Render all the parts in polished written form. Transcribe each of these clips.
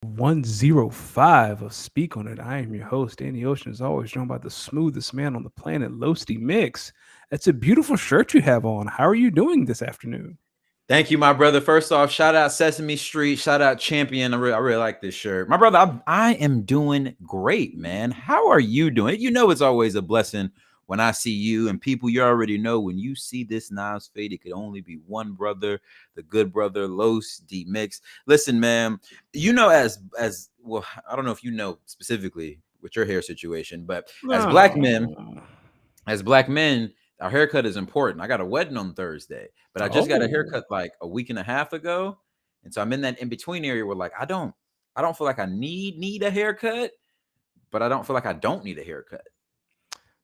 105 of Speak On It. I am your host, Danny Ocean, as always, joined by the smoothest man on the planet, Losty Mix. That's a beautiful shirt you have on. How are you doing this afternoon? Thank you, my brother. First off, shout out Sesame Street, shout out Champion. I really like this shirt. My brother, I am doing great, man. How are you doing? You know, it's always a blessing when I see you and people you already know. When you see this Nas Fade, it could only be one brother, the good brother, Los D Mix. Listen, man, you know, as well, I don't know if you know specifically with your hair situation, but as black men, Oh, as black men, our haircut is important. I got a wedding on Thursday, but I just got a oh. haircut like a week and a half ago. And so I'm in that in between area where like I don't feel like I need a haircut, but I don't feel like I don't need a haircut.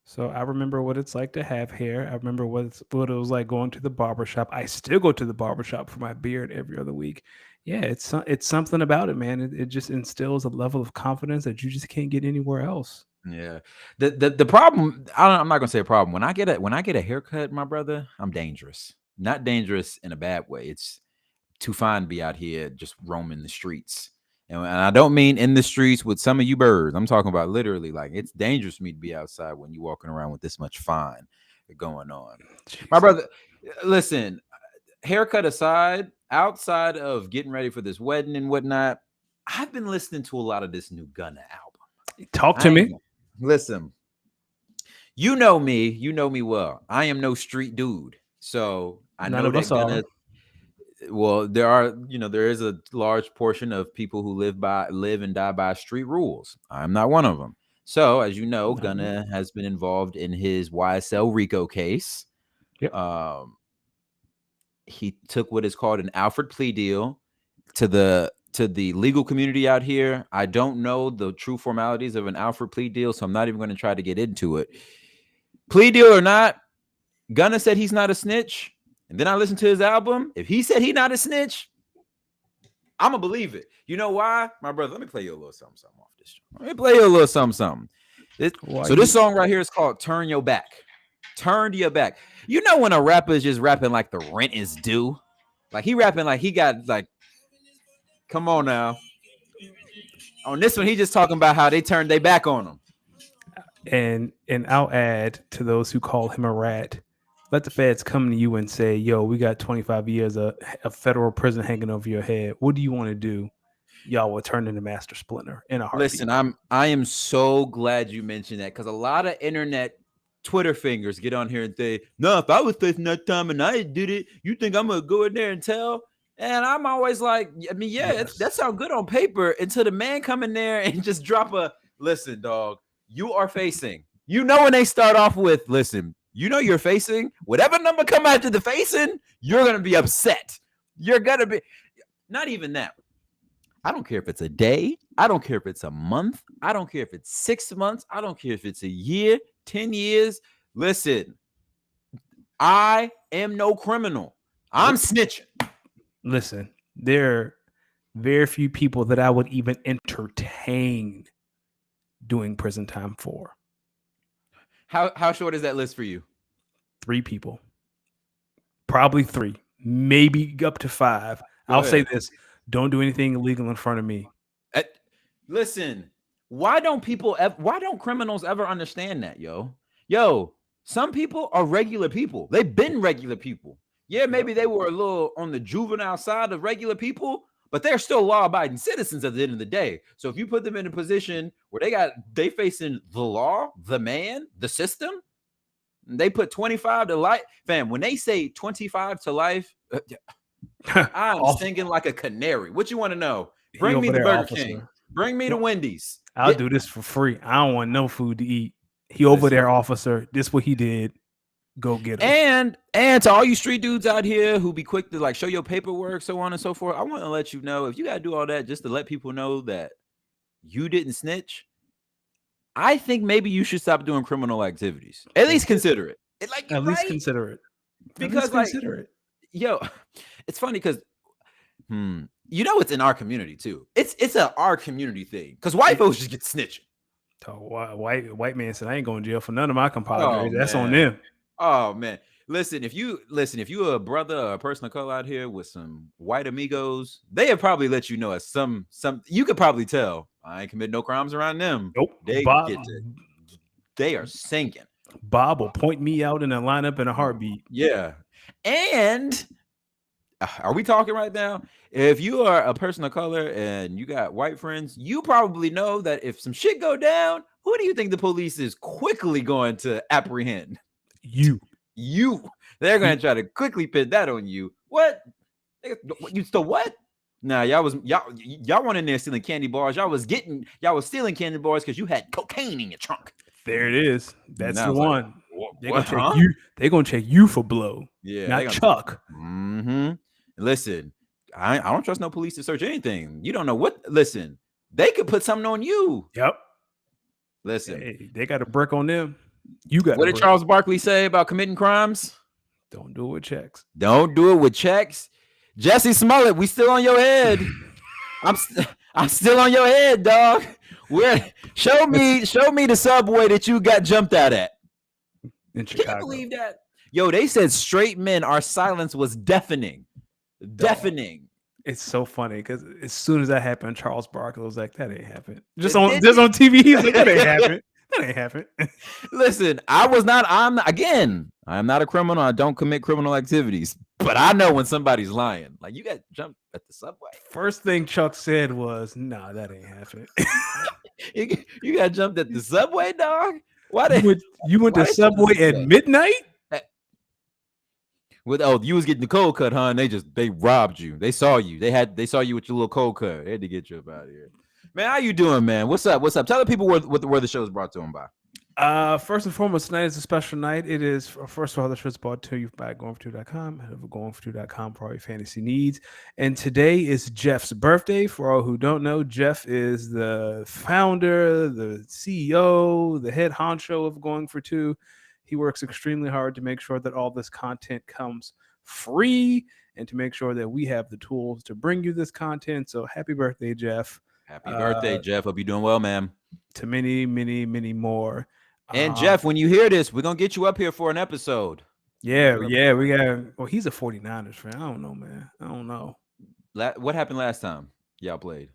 So I remember what it's like to have hair. I remember what it was like going to the barber shop. I still go to the barber shop for my beard every other week. Yeah, it's something about it, man. It just instills a level of confidence that you just can't get anywhere else. Yeah. The problem, I'm not gonna say a problem. When I get a haircut, my brother, I'm dangerous. Not dangerous in a bad way. It's too fine to be out here just roaming the streets. And I don't mean in the streets with some of you birds. I'm talking about literally like it's dangerous for me to be outside when you're walking around with this much fine going on. My Jesus. brother, listen, haircut aside, outside of getting ready for this wedding and whatnot, I've been listening to a lot of this new Gunna album. Talk to I me. ain't listen, you know me well. I am no street dude. So I None know of us that are. Gunna well, there is a large portion of people who live and die by street rules. I'm not one of them. So, as you know, No. Gunna has been involved in his YSL Rico case. Yep. Um, he took what is called an Alfred plea deal to the legal community out here. I don't know the true formalities of an Alfred plea deal, so I'm not even going to try to get into it. Plea deal or not, Gunna said he's not a snitch. And then I listened to his album. If he said he's not a snitch, I'm gonna believe it. You know why, my brother? Let me play you a little something, something off this. Let me play you a little something, something. Why So this you? song right here is called "Turn Your Back." Turn your back. You know when a rapper is just rapping like the rent is due, like he rapping like he got like, come on now. On this one, he just talking about how they turned their back on him. And I'll add to those who call him a rat. Let the feds come to you and say, "Yo, we got 25 years of federal prison hanging over your head. What do you want to do?" Y'all will turn into Master Splinter in a heartbeat. Listen, I am so glad you mentioned that because a lot of internet Twitter fingers get on here and say, "No, if I was facing that time and I did it, you think I'm gonna go in there and tell?" And I'm always like, I mean, yeah, that Yes. sounds good on paper until the man come in there and just drop a listen, dog. You are facing. You know when they start off with, listen, you know you're facing whatever number come after the facing, you're gonna be upset. You're gonna be not even that. I don't care if it's a day. I don't care if it's a month. I don't care if it's 6 months. I don't care if it's a year, 10 years. Listen, I am no criminal. I'm Nope. snitching. Listen, there are very few people that I would even entertain doing prison time for. How short is that list for you? Three people, probably three, maybe up to five. Go I'll say ahead. this: don't do anything illegal in front of me. Eh, Listen, why don't criminals ever understand that, yo? Yo, some people are regular people. They've been regular people. Yeah, Yep. maybe they were a little on the juvenile side of regular people, but they're still law-abiding citizens at the end of the day. So if you put them in a position where they facing the law, the man, the system, they put 25 to life. Fam, when they say 25 to life, I'm Off, singing like a canary. What you want to know? he Bring me over the there, Burger King. officer. Bring me the No, Wendy's. I'll Get do this for free. I don't want no food to eat. He over listen. there, officer. This what he did. Go get him. And to all you street dudes out here who be quick to like show your paperwork, so on and so forth, I want to let you know if you gotta do all that just to let people know that you didn't snitch, I think maybe you should stop doing criminal activities. At least consider it. Like At you're least right. consider it. At least Because like, consider it. yo, it's funny because you know it's in our community too. It's a our community thing. Because white It folks just get snitching. so white man said, "I ain't going to jail for none of my Oh compadres. That's on man. them." Oh man. if you a brother or a person of color out here with some white amigos, they have probably let you know as some you could probably tell I ain't commit no crimes around them. Nope. They get to they are sinking. Bob will point me out in a lineup in a heartbeat. Yeah. And are we talking right now? If you are a person of color and you got white friends, you probably know that if some shit go down, who do you think the police is quickly going to apprehend? You. You. They're going to try to quickly pin that on you. What? You stole what? Nah, y'all went in there stealing candy bars. Y'all was stealing candy bars because you had cocaine in your trunk. There it is. And That's I the was like, one. They're what? gonna check Huh? you. They're gonna check you for blow, Yeah, they not gonna. Chuck. Mm-hmm. Listen, I don't trust no police to search anything. You don't know what. Listen, they could put something on you. Yep. Listen, Hey, they got a brick on them. You got what a did brick. Charles Barkley say about committing crimes? Don't do it with checks. Don't do it with checks. Jesse Smollett, we still on your head. I'm still on your head, dog. Where show me the subway that you got jumped out at. In Can you Chicago. believe that? Yo, they said straight men, our silence was deafening. Deafening. It's so funny because as soon as that happened, Charles Barkley was like, "That ain't happened." Just It on did. just on TV, he's like, "That ain't happened. That ain't happened." Listen, I'm not a criminal. I don't commit criminal activities, but I know when somebody's lying. Like, you got jumped at the subway. First thing Chuck said was, "Nah, that ain't happening." You got jumped at the subway, dog. Why you went why to did Subway you at midnight? you was getting the cold cut, huh? And they robbed you. They saw you. They saw you with your little cold cut. They had to get you up out of here. Man, how you doing, man? What's up? Tell the people where the show is brought to them by. First and foremost, tonight is a special night. It is, first of all, the show's brought to you by goingfor2.com. Head over goingfor2.com for all your fantasy needs. And today is Jeff's birthday. For all who don't know, Jeff is the founder, the CEO, the head honcho of Going for Two. He works extremely hard to make sure that all this content comes free and to make sure that we have the tools to bring you this content. So happy birthday, Jeff. Happy birthday, Jeff. Hope you're doing well, man. To many, many, many more. And Jeff, when you hear this, we're gonna get you up here for an episode. Yeah, we got. Well, he's a 49ers fan. I don't know, man. I don't know. What happened last time y'all played?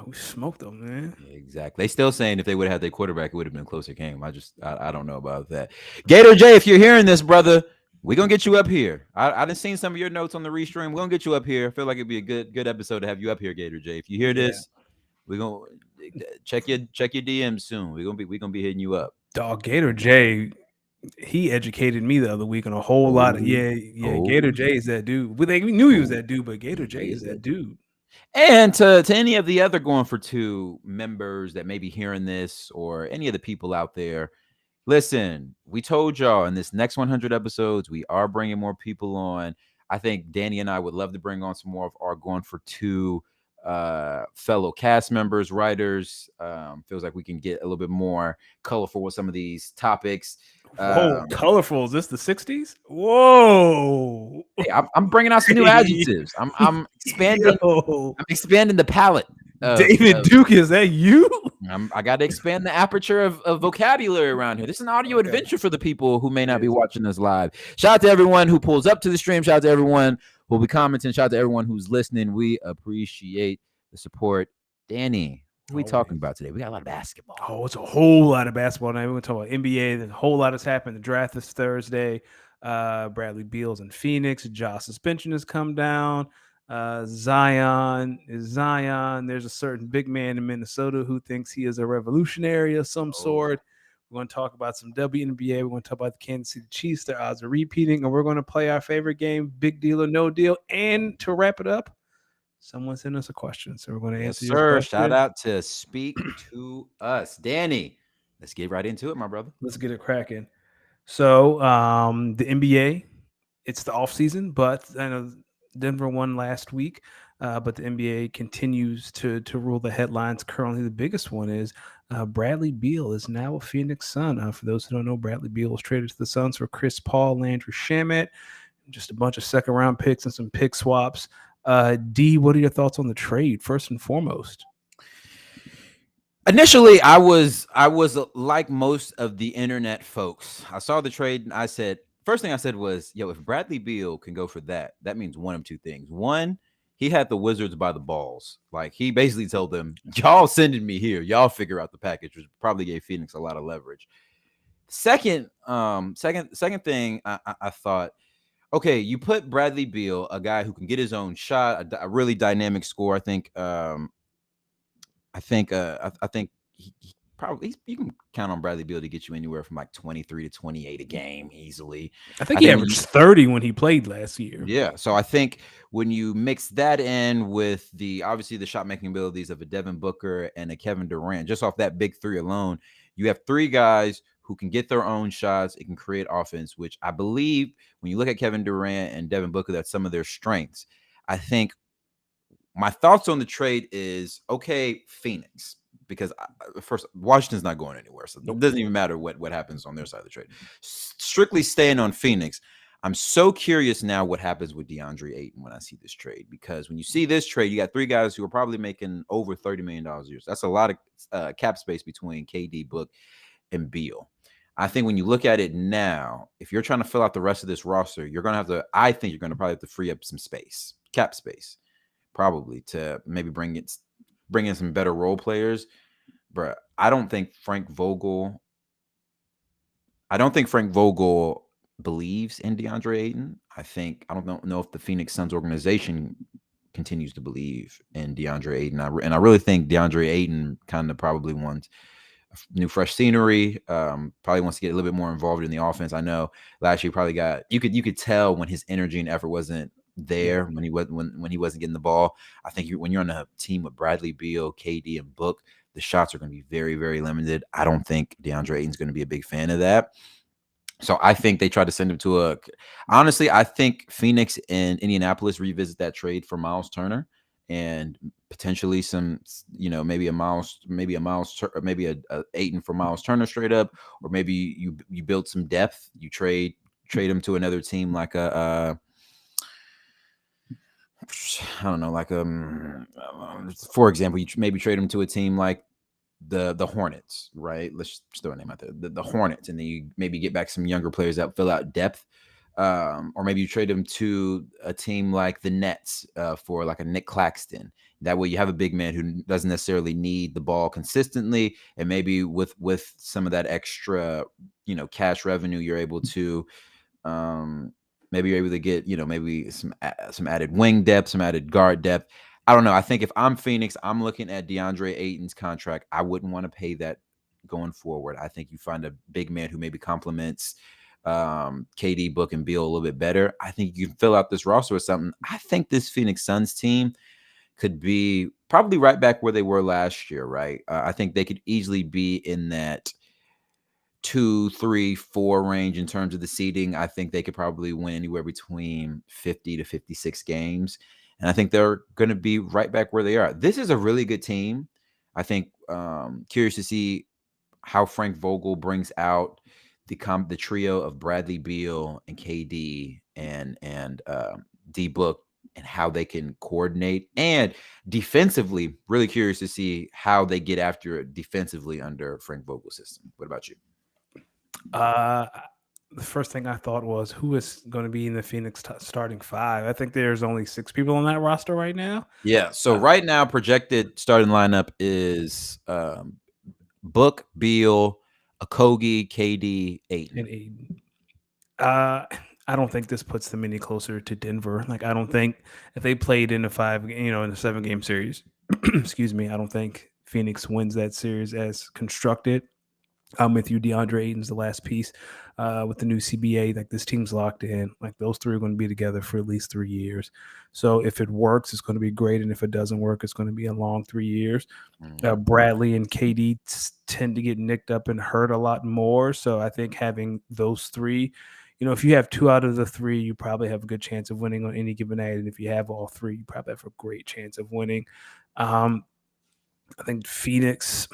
We smoked them, man. Exactly. They still saying if they would have had their quarterback, it would have been a closer game. I don't know about that. Gator J, if you're hearing this, brother, we're gonna get you up here. I done seen some of your notes on the restream. We're gonna get you up here. I feel like it'd be a good episode to have you up here, Gator J. If you hear this, we're gonna check your DMs soon. We're gonna be hitting you up. Dog Gator J, he educated me the other week on a whole lot of Gator J is that dude. We knew he was that dude, but Gator J is that dude. And to any of the other Going for Two members that may be hearing this, or any of the people out there, listen, we told y'all in this next 100 episodes, we are bringing more people on. I think Danny and I would love to bring on some more of our Going for Two fellow cast members, writers. Feels like we can get a little bit more colorful with some of these topics. Whoa, colorful. Is this the 60s? Whoa. Hey, I'm bringing out some new adjectives. I'm expanding. Yo. I'm expanding the palette. David Duke, is that you? I got to expand the aperture of vocabulary around here. This is an audio adventure for the people who may not be watching us live. Shout out to everyone who pulls up to the stream. Shout out to everyone who will be commenting. Shout out to everyone who's listening. We appreciate the support. Danny, what are we talking about today? We got a lot of basketball. Oh, it's a whole lot of basketball tonight. We're going to talk about NBA. There's a whole lot has happened. The draft is Thursday. Bradley Beal's in Phoenix. Ja suspension has come down. Zion. There's a certain big man in Minnesota who thinks he is a revolutionary of some sort. We're going to talk about some WNBA. We're going to talk about the Kansas City Chiefs. Their odds are repeating. And we're going to play our favorite game, Big Deal or No Deal. And to wrap it up, someone sent us a question, so we're going to answer your question. Shout out to Speak to Us. Danny, let's get right into it, my brother. Let's get it cracking. So the NBA, it's the offseason, but I know Denver won last week, but the NBA continues to rule the headlines. Currently, the biggest one is Bradley Beal is now a Phoenix Sun. For those who don't know, Bradley Beal was traded to the Suns for Chris Paul, Landry Shamet, just a bunch of second-round picks and some pick swaps. D, what are your thoughts on the trade, first and foremost? Initially, I was like most of the internet folks. I saw the trade and I said, first thing I said was, yo, if Bradley Beal can go for that, that means one of two things. One, he had the Wizards by the balls. Like he basically told them, y'all sending me here. Y'all figure out the package, which probably gave Phoenix a lot of leverage. Second thing I thought, okay, you put Bradley Beal, a guy who can get his own shot, a really dynamic score. I think he probably you can count on Bradley Beal to get you anywhere from like 23 to 28 a game easily. I think I he think when you averaged 30 when he played last year. Yeah, so I think when you mix that in with the obviously the shot making abilities of a Devin Booker and a Kevin Durant, just off that big three alone, you have three guys who can get their own shots. It can create offense, which I believe when you look at Kevin Durant and Devin Booker, that's some of their strengths. I think my thoughts on the trade is okay, Phoenix, because first Washington's not going anywhere, so it Nope. doesn't even matter what happens on their side of the trade. Strictly staying on Phoenix, I'm so curious now what happens with DeAndre Ayton when I see this trade, because when you see this trade, you got three guys who are probably making over $30 million a year. So that's a lot of cap space between KD, Book, and Beal. I think when you look at it now, if you're trying to fill out the rest of this roster, you're going to have to. I think you're going to probably have to free up some space, cap space, probably to maybe bring in some better role players. But I don't think Frank Vogel believes in DeAndre Ayton. I don't know if the Phoenix Suns organization continues to believe in DeAndre Ayton. I really think DeAndre Ayton kind of probably wants new fresh scenery. Probably wants to get a little bit more involved in the offense. I know last year probably got you could tell when his energy and effort wasn't there, Yeah. when he wasn't getting the ball. I think when you're on a team with Bradley Beal, KD, and Book, the shots are going to be very, very limited. I don't think DeAndre Ayton's going to be a big fan of that. So I think they tried to send him to a. Honestly, I think Phoenix and Indianapolis revisit that trade for Miles Turner and potentially some, maybe a Ayton for Miles Turner straight up, or maybe you build some depth. You trade him to another team like I don't know, like for example, you maybe trade him to a team like the Hornets, right? Let's just throw a name out there, the Hornets, and then you maybe get back some younger players that fill out depth, or maybe you trade them to a team like the Nets for like a Nick Claxton. That way, you have a big man who doesn't necessarily need the ball consistently, and maybe with some of that extra, cash revenue, you're able to maybe you're able to get, maybe some added wing depth, some added guard depth. I don't know. I think if I'm Phoenix, I'm looking at DeAndre Ayton's contract. I wouldn't want to pay that going forward. I think you find a big man who maybe complements KD, Book, and Beal a little bit better. I think you can fill out this roster with something. I think this Phoenix Suns team could be probably right back where they were last year, right? I think they could easily be in that 2, 3, 4 range in terms of the seeding. I think they could probably win anywhere between 50 to 56 games. And I think they're going to be right back where they are. This is a really good team. I think curious to see how Frank Vogel brings out the trio of Bradley Beal and KD and D Book, and how they can coordinate, and defensively, really curious to see how they get after it defensively under Frank Vogel's system. What about you? Uh, the first thing I thought was who is going to be in the Phoenix starting five. I think there's only 6 people on that roster right now. Yeah. So right now, projected starting lineup is Book, Beal, Okogie, KD, Ayton. And Aiden. Uh, I don't think this puts them any closer to Denver. Like, I don't think if they played in in a 7 game series, excuse me, I don't think Phoenix wins that series as constructed. I'm with you. DeAndre Ayton's the last piece with the new CBA. Like, this team's locked in. Like, those three are going to be together for at least 3 years. So if it works, it's going to be great. And if it doesn't work, it's going to be a long 3 years. Bradley and KD tend to get nicked up and hurt a lot more. So I think having those three, if you have 2 out of the 3, you probably have a good chance of winning on any given night. And if you have all 3, you probably have a great chance of winning. I think Phoenix,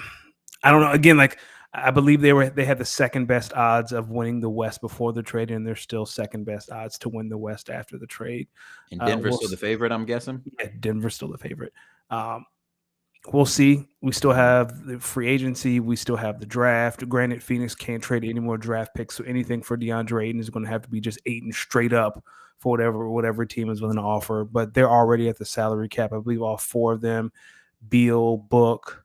I don't know. Again, like, I believe they had the second best odds of winning the West before the trade, and they're still second best odds to win the West after the trade. And Denver's still the favorite, I'm guessing. Yeah, Denver's still the favorite. we'll see. We still have the free agency. We still have the draft. Granted, Phoenix can't trade any more draft picks, so anything for DeAndre Ayton is going to have to be just Ayton straight up for whatever team is willing to offer. But they're already at the salary cap. I believe all four of them, Beal, Book,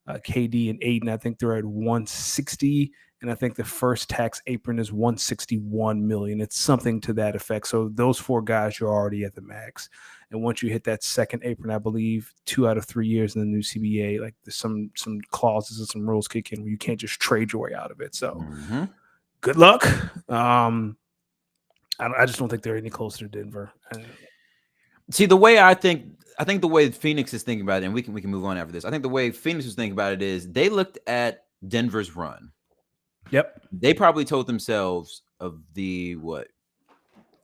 KD, and Ayton. I think they're at 160, and I think the first tax apron is 161 million. It's something to that effect. So those four guys, you're already at the max. And once you hit that second apron, I believe 2 out of 3 years in the new CBA, like there's some clauses and some rules kick in where you can't just trade your way out of it. So Mm-hmm. good luck. I just don't think they're any closer to Denver. See, the way I think the way Phoenix is thinking about it, and we can move on after this. I think the way Phoenix was thinking about it is they looked at Denver's run. Yep. They probably told themselves of the what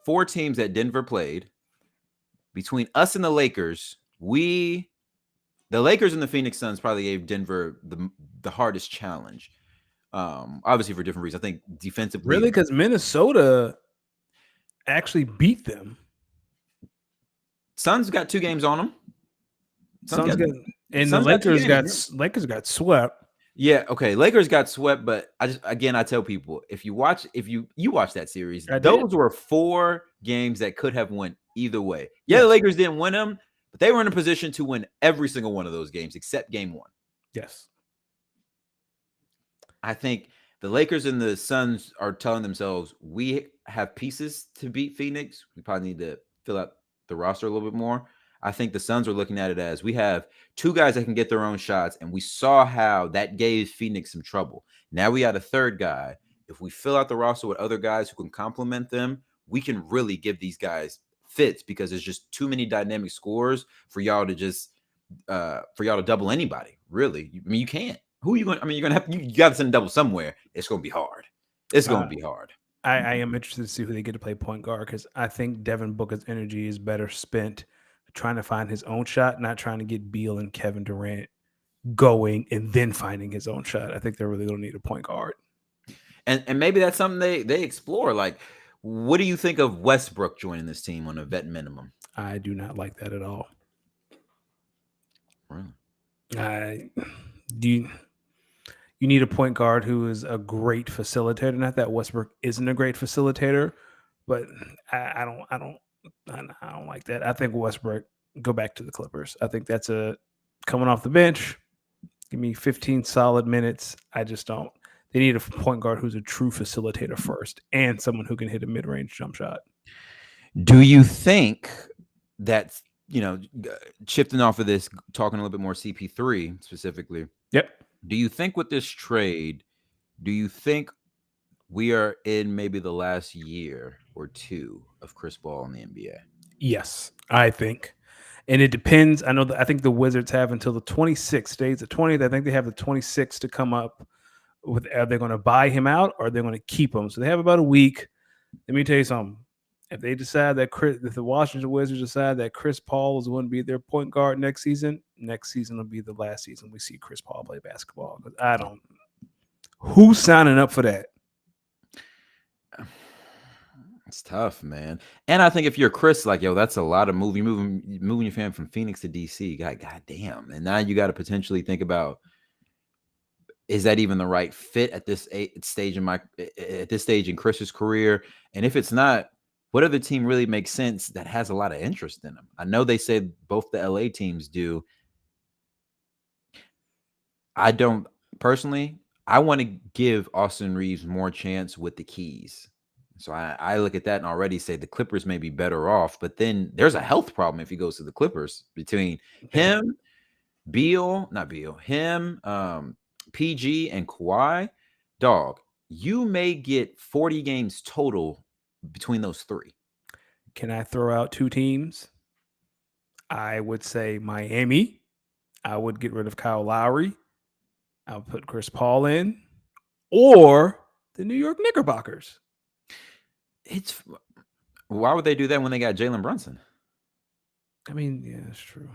4 teams that Denver played between us and the Lakers, the Lakers and the Phoenix Suns probably gave Denver the hardest challenge. Obviously for different reasons. I think Really? defensively, Because Minnesota actually beat them. Suns got 2 games on them. Suns Suns got got and the Suns got 2 games. Lakers got swept. Yeah, okay. Lakers got swept, but I tell people if you watch that series, I did. those were 4 games that could have went either way. Yeah, the Yes. Lakers didn't win them, but they were in a position to win every single one of those games except game 1. Yes. I think the Lakers and the Suns are telling themselves we have pieces to beat Phoenix. We probably need to fill out the roster a little bit more. I think the Suns are looking at it as we have 2 guys that can get their own shots, and we saw how that gave Phoenix some trouble. Now we got a third guy. If we fill out the roster with other guys who can complement them, we can really give these guys fits because there's just too many dynamic scores for y'all to double anybody. Really, I mean, you can't. Who are you going? I mean, you're gonna have you got to send a double somewhere. It's gonna be hard. It's gonna Uh, be hard. I am interested to see who they get to play point guard because I think Devin Booker's energy is better spent trying to find his own shot, not trying to get Beal and Kevin Durant going and then finding his own shot. I think they're really going to need a point guard. And maybe that's something they explore. Like, what do you think of Westbrook joining this team on a vet minimum? I do not like that at all. Really? I do. You need a point guard who is a great facilitator. Not that Westbrook isn't a great facilitator, but I don't like that. I think Westbrook go back to the Clippers. I think that's a coming off the bench. Give me 15 solid minutes. I just don't. They need a point guard who's a true facilitator first, and someone who can hit a mid-range jump shot. Do you think that shifting off of this, talking a little bit more CP3 specifically? Yep. Do you think with this trade, do you think we are in maybe the last year or 2 of Chris Paul in the NBA? Yes, I think. And it depends. I think the Wizards have until the 26th. Today's the 20th. I think they have the 26th to come up with are they going to buy him out or are they going to keep him? So they have about a week. Let me tell you something. If they decide that if the Washington Wizards decide that Chris Paul is going to be their point guard next season will be the last season we see Chris Paul play basketball. Because I don't. Who's signing up for that? It's tough, man. And I think if you're Chris, like, yo, that's a lot of moving your family from Phoenix to DC. God damn. And now you got to potentially think about, is that even the right fit at this stage in Chris's career? And if it's not, what other team really makes sense that has a lot of interest in him? I know they said both the LA teams do. I don't personally. I want to give Austin Reeves more chance with the keys. So I look at that and already say the Clippers may be better off, but then there's a health problem if he goes to the Clippers between him, him, PG, and Kawhi. Dog, you may get 40 games total between those 3. Can I throw out 2 teams? I would say Miami. I would get rid of Kyle Lowry. I would put Chris Paul in, or the New York Knickerbockers. Why would they do that when they got Jalen Brunson? I mean, yeah, that's true.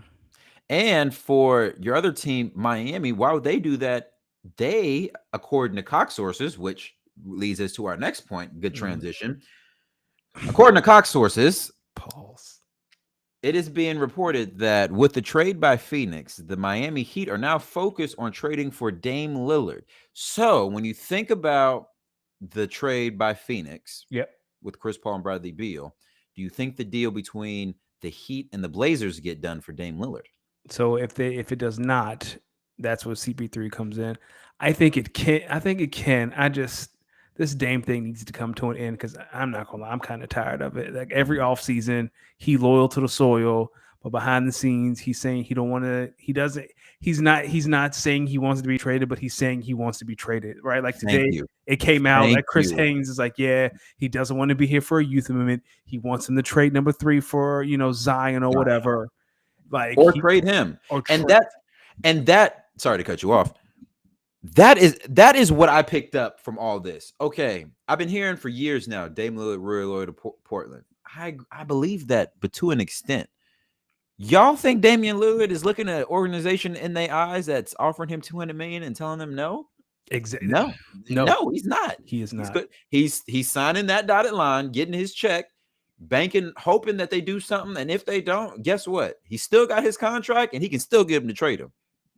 And for your other team, Miami, why would they do that? They, according to Cox sources, which leads us to our next point, good transition. According to Cox sources, Pauls. It is being reported that with the trade by Phoenix, the Miami Heat are now focused on trading for Dame Lillard. So when you think about the trade by Phoenix Yep. with Chris Paul and Bradley Beal, do you think the deal between the Heat and the Blazers get done for Dame Lillard? So if it does not, that's where CP3 comes in. I think it can. I think it can. I just this Dame thing needs to come to an end because I'm not gonna lie, I'm kind of tired of it. Like every offseason, he loyal to the soil, but behind the scenes, he's saying he don't want to. He doesn't. He's not saying he wants to be traded, but he's saying he wants to be traded. Right? Like Thank today, you. it came out Thank that Chris you. Haynes is like, yeah, he doesn't want to be here for a youth movement. He wants him to trade number 3 for Zion or whatever. Like Or he trade him. or And trade. that sorry to cut you off. That is what I picked up from all this. Okay, I've been hearing for years now, Dame Lillard really loyal to Portland. I believe that, but to an extent. Y'all think Damian Lillard is looking at an organization in their eyes that's offering him 200 million and telling them no? Exactly. No, No, no, he's not. he is He's not. good. He's signing that dotted line, getting his check, banking, hoping that they do something. And if they don't, guess what? He still got his contract, and he can still get him to trade him.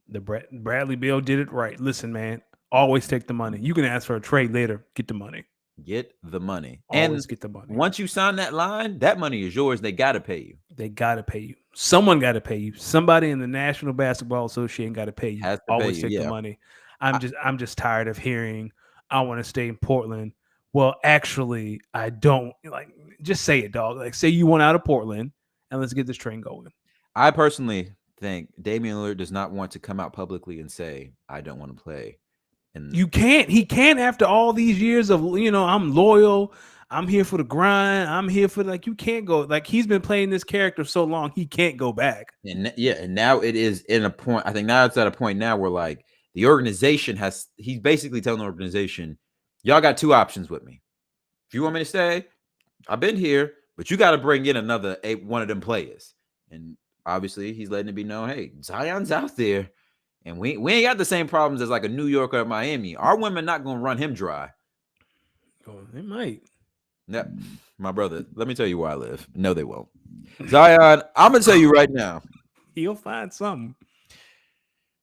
The Bradley Beal did it right. Listen, man, always take the money. You can ask for a trade later. Get the money. Get the money, Always and get the money. once you sign that line, that money is yours. They got to pay you. They got to pay you. Someone got to pay you. Somebody in the National Basketball Association got to pay you. Has to pay Always you. take the Yeah. money. I, I'm just tired of hearing I want to stay in Portland. Well, actually, I don't. Like, just say it, dog. Like, say you want out of Portland, and let's get this train going. I personally think Damian Lillard does not want to come out publicly and say, "I don't want to play." And You can't. He can't after all these years of I'm loyal. I'm here for the grind. I'm here for like you can't go like he's been playing this character so long he can't go back. yeah, and now it is in a point. I think now it's at a point now where like the organization he's basically telling the organization, "Y'all got two options with me. If you want me to stay, I've been here, but you got to bring in another one of them players." And obviously, he's letting it be known, "Hey, Zion's out there, and we ain't got the same problems as like a New York or Miami. Our women not gonna run him dry." Oh, they might. Yeah, my brother. Let me tell you where I live. No, they won't. Zion, I'm gonna tell you right now. He'll find something.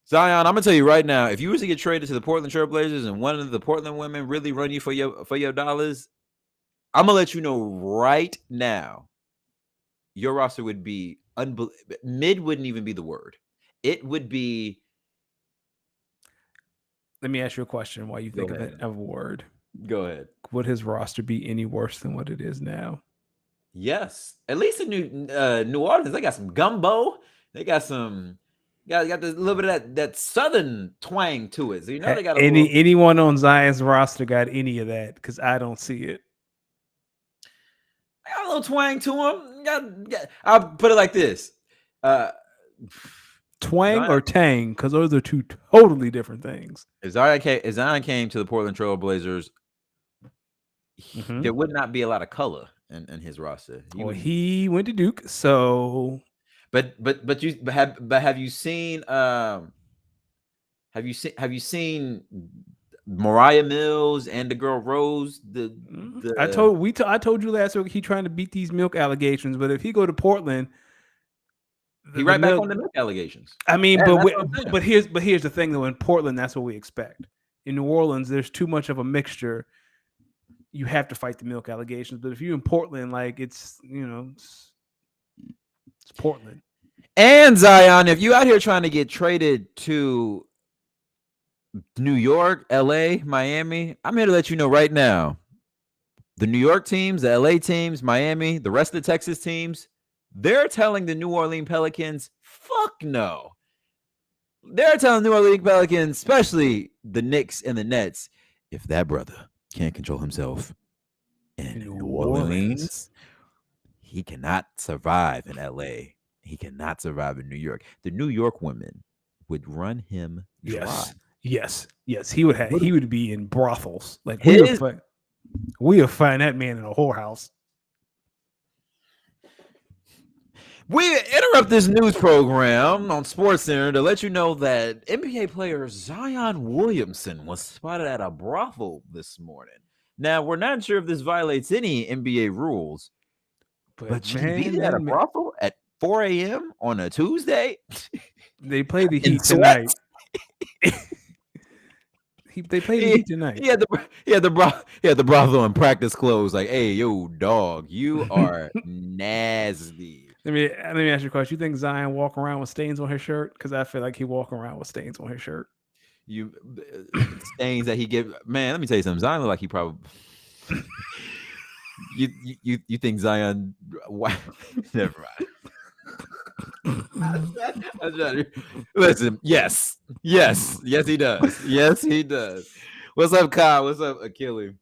Zion, I'm gonna tell you right now. If you was to get traded to the Portland Trailblazers and one of the Portland women really run you for your dollars, I'm gonna let you know right now. Your roster would be mid. Wouldn't even be the word. It would be. Let me ask you a question while you Go think of ahead. it of a word. Go ahead. Would his roster be any worse than what it is now? Yes, at least in New Orleans, they got some gumbo. They got some. Got this little bit of that southern twang to it. So they got a little. Anyone on Zion's roster got any of that? Because I don't see it. I got a little twang to him. I'll put it like this. Uh, Twang Zion, or Tang? Because those are two totally different things. if Zion came to the Portland Trail Blazers, there would not be a lot of color in his roster. He went to Duke, so But have you seen have you seen Mariah Mills and the girl Rose? I told you last week he trying to beat these milk allegations, but if he go to Portland, he the right back milk. on the milk allegations. I mean, And but here's the thing though. In Portland, that's what we expect. In New Orleans, there's too much of a mixture. You have to fight the milk allegations. But if you're in Portland, like it's it's Portland. And Zion, if you out here trying to get traded to New York, LA, Miami, I'm here to let you know right now. The New York teams, the LA teams, Miami, the rest of the Texas teams, they're telling the New Orleans Pelicans, fuck no. They're telling New Orleans Pelicans, especially the Knicks and the Nets, if that brother can't control himself in New Orleans, he cannot survive in LA. He cannot survive in New York. The New York women would run him dry. Yes. He would be in brothels. Like His we would find that man in a whorehouse. We interrupt this news program on SportsCenter to let you know that NBA player Zion Williamson was spotted at a brothel this morning. Now, we're not sure if this violates any NBA rules, but should he be at a brothel 4 a.m. on a Tuesday They play the in Heat tonight. sweats. They play the He, Heat tonight. he had the brothel in practice clothes. Like, hey, yo, dog, you are nasty. Let me ask you a question. You think Zion walk around with stains on his shirt? Because I feel like he walk around with stains on his shirt. You stains that he give. Man, let me tell you something. Zion look like he probably. You think Zion? Why? Never mind. Listen, yes, he does. Yes, he does. What's up, Kyle? What's up, Achilles?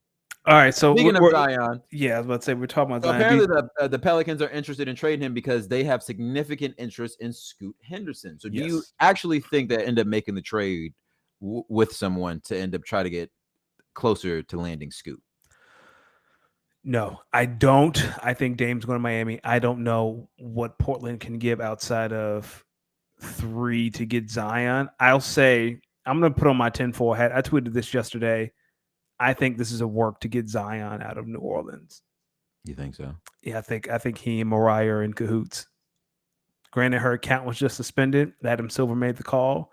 All right, so Speaking of Zion, yeah, I was about to say we're talking about so Zion. Do apparently the Pelicans are interested in trading him because they have significant interest in Scoot Henderson. So do you Yes. actually think that end up making the trade with someone to end up try to get closer to landing Scoot? No, I don't. I think Dame's going to Miami. I don't know what Portland can give outside of 3 to get Zion. I'll say I'm going to put on my 10-4 hat. I tweeted this yesterday. I think this is a work to get Zion out of New Orleans. You think so? Yeah, I think he and Mariah are in cahoots. Granted, her account was just suspended. Adam Silver made the call,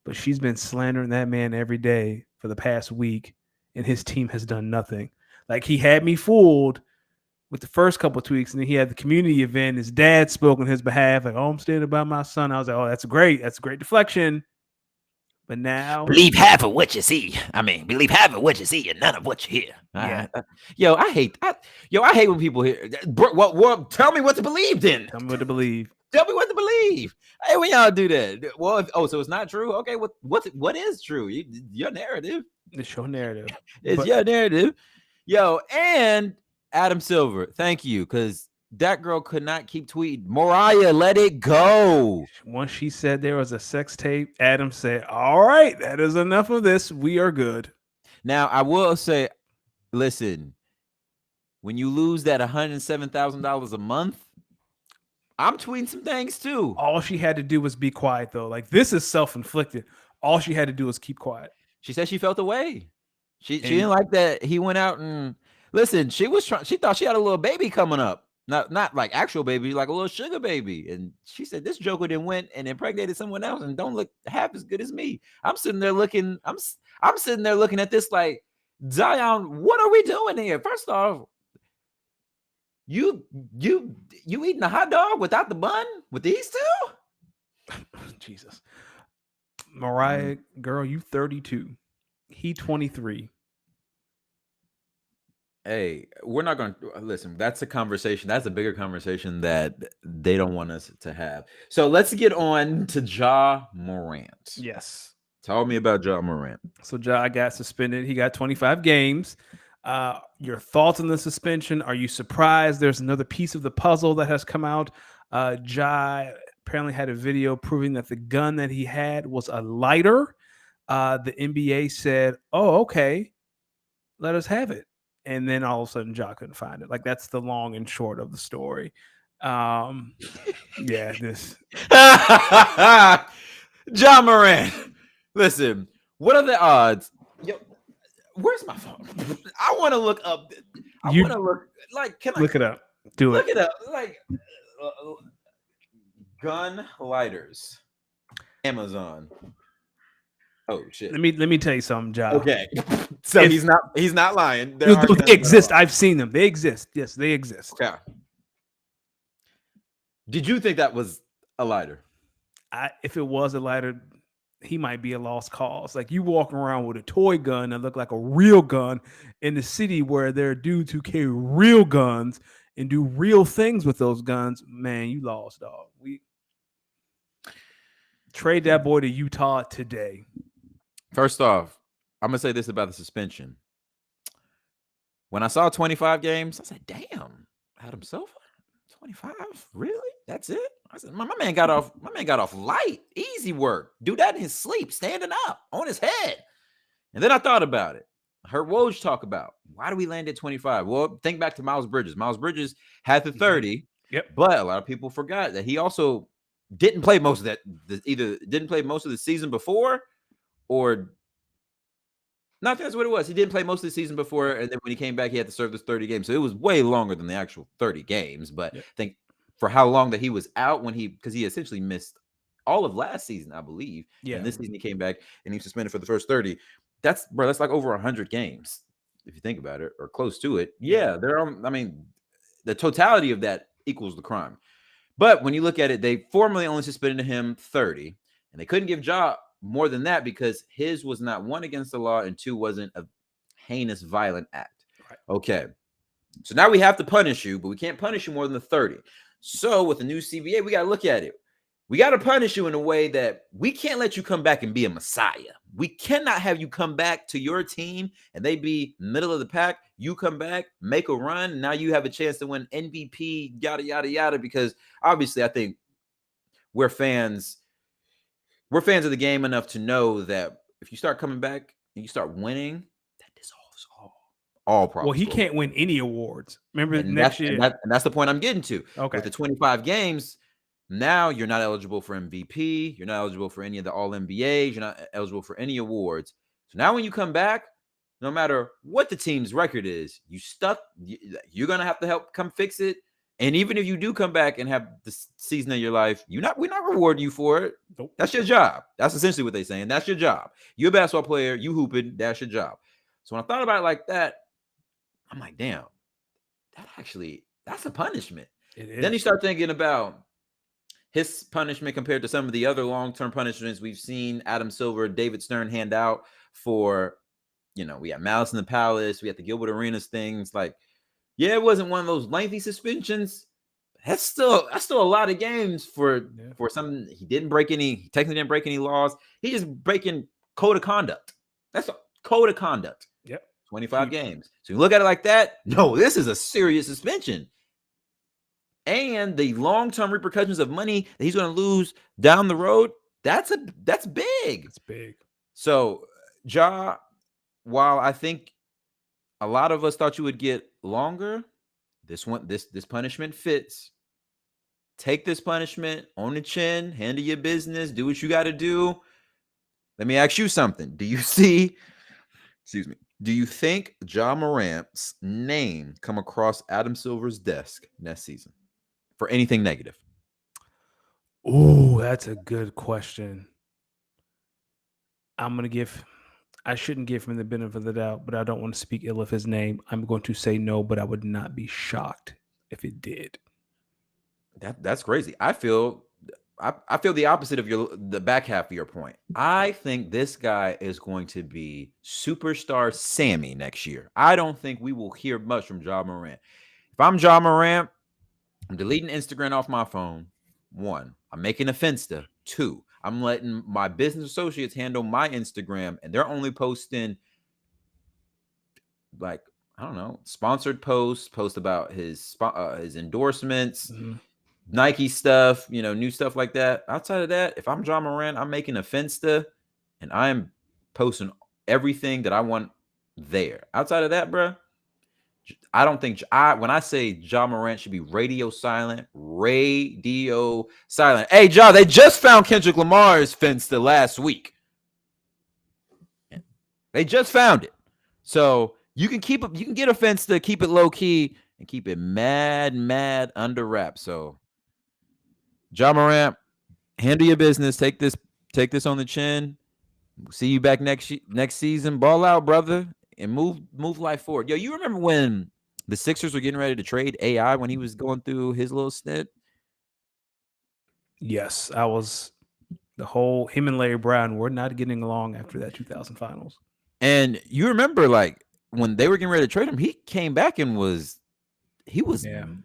but she's been slandering that man every day for the past week, and his team has done nothing. Like, he had me fooled with the first couple of tweets, and then he had the community event. His dad spoke on his behalf, like, "Oh, I'm standing by my son." I was like, "Oh, that's great. That's a great deflection." But now, Believe half of what you see. I mean, believe half of what you see and none of what you hear. yeah, I hate when people hear. What? Tell me what to believe then. tell me what to believe. Tell me what to believe. Hey, when y'all do that, well, so it's not true. Okay, what is true? Your narrative. It's your narrative. It's But your narrative. Yo, and Adam Silver, thank you, because that girl could not keep tweeting. Mariah, let it go. once she said there was a sex tape, Adam said, "All right, that is enough of this. We are good." Now, I will say, listen, when you lose that $107,000 a month, I'm tweeting some things too. All she had to do was be quiet, though. Like, this is self-inflicted. All she had to do was keep quiet. She said she felt away. She didn't like that he went out and listen. She thought she had a little baby coming up, not like actual baby, like a little sugar baby. And she said this joker then went and impregnated someone else and don't look half as good as me. I'm sitting there looking. I'm sitting there looking at this like, Zion, what are we doing here? First off, you eating a hot dog without the bun with these two? Jesus. Mariah, girl, you 32. He 23. Hey, we're not going to listen. That's a conversation. That's a bigger conversation that they don't want us to have. So let's get on to Ja Morant. Yes. Tell me about Ja Morant. So Ja got suspended. He got 25 games. Your thoughts on the suspension? Are you surprised? There's another piece of the puzzle that has come out. Ja apparently had a video proving that the gun that he had was a lighter. The NBA said, "Oh, okay, let us have it." And then all of a sudden, Ja couldn't find it. Like, that's the long and short of the story. Yeah, this Ja Morant. Listen, what are the odds? Yo, where's my phone? I want to look up. I want to look. Like, can I look it up? Do look it. it up? Like, gun lighters, Amazon. Oh shit. Let me tell you something, Ja. Okay, so he's not lying. They exist. I've seen them. They exist. Yes, they exist. Okay. Did you think that was a lighter? If it was a lighter, he might be a lost cause. Like, you walking around with a toy gun that look like a real gun in the city where there are dudes who carry real guns and do real things with those guns. Man, you lost, dog. We trade that boy to Utah today. First off, I'm gonna say this about the suspension. When I saw 25 games, I said, "Damn, Adam Silver, 25, really? That's it?" I said, "My man got off. My man got off light, easy work. Do that in his sleep, standing up on his head." And then I thought about it. I heard Woj talk about why do we land at 25? Well, think back to Miles Bridges. Miles Bridges had the 30, Yep. but a lot of people forgot that he also didn't play most of that. Either didn't play most of the season before, or not. That's what it was. He didn't play most of the season before, and then when he came back, he had to serve this 30 games. So it was way longer than the actual 30 games. But I think for how long that he was out because he essentially missed all of last season, I believe. And Yeah. this season he came back and he was suspended for the first 30. That's like over 100 games if you think about it, or close to it. Yeah. Yeah, I mean, the totality of that equals the crime. But when you look at it, they formally only suspended him 30, and they couldn't give Ja more than that because his was not one against the law and two wasn't a heinous violent act. Right. Okay. So now we have to punish you, but we can't punish you more than the 30. So with the new CBA, we got to look at it. We got to punish you in a way that we can't let you come back and be a messiah. We cannot have you come back to your team and they be middle of the pack. You come back, make a run, and now you have a chance to win MVP, yada, yada, yada, because obviously I think we're fans. We're fans of the game enough to know that if you start coming back and you start winning, that dissolves all Well, problems he go away. can't win any awards. Remember And that's next year. that's the point I'm getting to. With Okay. the 25 games, now you're not eligible for MVP. You're not eligible for any of the All NBAs. You're not eligible for any awards. So now when you come back, no matter what the team's record is, you stuck. You're gonna have to help come fix it. And even if you do come back and have the season of your life, we're not rewarding you for it. Nope. That's your job. That's essentially what they're saying. That's your job. You're a basketball player. You hooping. That's your job. So when I thought about it like that, I'm like, damn, that's a punishment. It Then you is. start thinking about his punishment compared to some of the other long-term punishments we've seen Adam Silver, David Stern hand out for, we had Malice in the Palace, we had the Gilbert Arenas things. Like, yeah, it wasn't one of those lengthy suspensions. That's still a lot of games for something he technically didn't break any laws. He just breaking code of conduct. That's a code of conduct. Yep. 25 games. So you look at it like that. No, this is a serious suspension. And the long-term repercussions of money that he's going to lose down the road, that's big. It's big. So, Ja, while I think a lot of us thought you would get longer, this punishment fits. Take this punishment on the chin, handle your business, do what you got to do. Let me ask you something. Do you think Ja Morant's name come across Adam Silver's desk next season for anything negative? Oh, that's a good question. I shouldn't give him the benefit of the doubt, but I don't want to speak ill of his name. I'm going to say no, but I would not be shocked if it did. That's crazy. I feel the opposite of the back half of your point. I think this guy is going to be superstar Sammy next year. I don't think we will hear much from Ja Morant. If I'm Ja Morant, I'm deleting Instagram off my phone. 1, I'm making a Finsta. 2, I'm letting my business associates handle my Instagram, and they're only posting, like, I don't know, sponsored post about his endorsements, Nike stuff, new stuff like that. Outside of that, if I'm Ja Morant, I'm making a Finsta, and I'm posting everything that I want there. Outside of that, bro, I don't think when I say Ja Morant should be radio silent. Hey, Ja, they just found Kendrick Lamar's Finsta last week. They just found it. So you can get a Finsta, keep it low key, and keep it mad under wraps. So Ja Morant, handle your business. Take this on the chin. See you back next season. Ball out, brother, and move life forward. Yo, you remember when the Sixers were getting ready to trade AI when he was going through his little stint? Yes, I was. The whole him and Larry Brown were not getting along after that 2000 finals. And you remember, like, when they were getting ready to trade him, he came back and was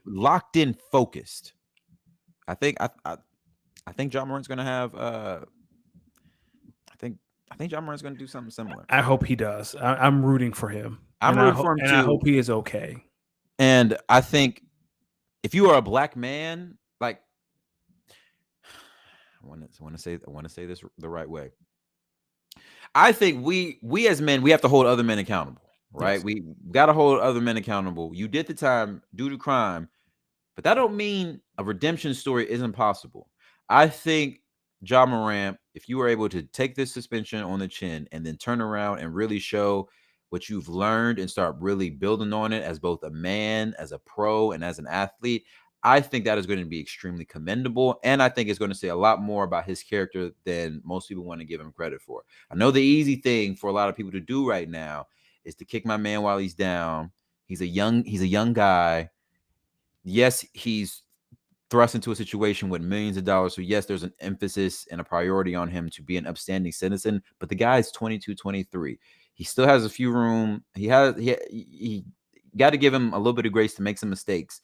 locked in, focused. I think Ja Morant's going to have I think Ja Morant's going to do something similar. I hope he does. I'm rooting for him. I'm rooting for him too. I hope he is okay. And I think if you are a black man, like, I want to say this the right way. I think we as men, we have to hold other men accountable, right? Yes. We got to hold other men accountable. You did the time, do the crime, but that don't mean a redemption story isn't possible. I think Ja Morant, if you were able to take this suspension on the chin and then turn around and really show what you've learned and start really building on it as both a man, as a pro, and as an athlete, I think that is going to be extremely commendable. And I think it's going to say a lot more about his character than most people want to give him credit for. I know the easy thing for a lot of people to do right now is to kick my man while he's down. He's a young guy. Yes, he's thrust into a situation with millions of dollars. So yes, there's an emphasis and a priority on him to be an upstanding citizen. But the guy's 22, 23. He still has a few room. He got to give him a little bit of grace to make some mistakes.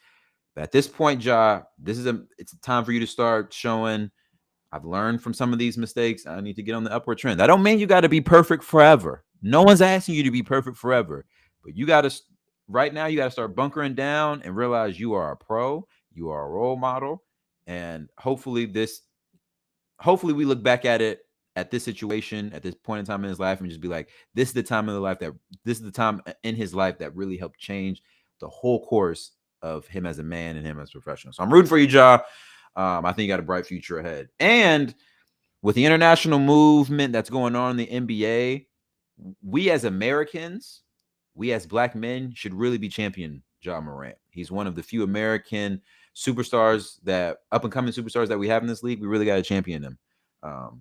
But at this point, Ja, it's a time for you to start showing. I've learned from some of these mistakes. I need to get on the upward trend. That don't mean you got to be perfect forever. No one's asking you to be perfect forever, but you got to right now. You got to start bunkering down and realize you are a pro. You are a role model, and hopefully we look back at it at this situation at this point in time in his life and just be like, this is the time in his life that really helped change the whole course of him as a man and him as a professional. So I'm rooting for you, Ja. I think you got a bright future ahead. And with the international movement that's going on in the NBA, we as Americans, we as black men should really be championing Ja Morant. He's one of the few American superstars that up and coming superstars that we have in this league. We really got to champion him.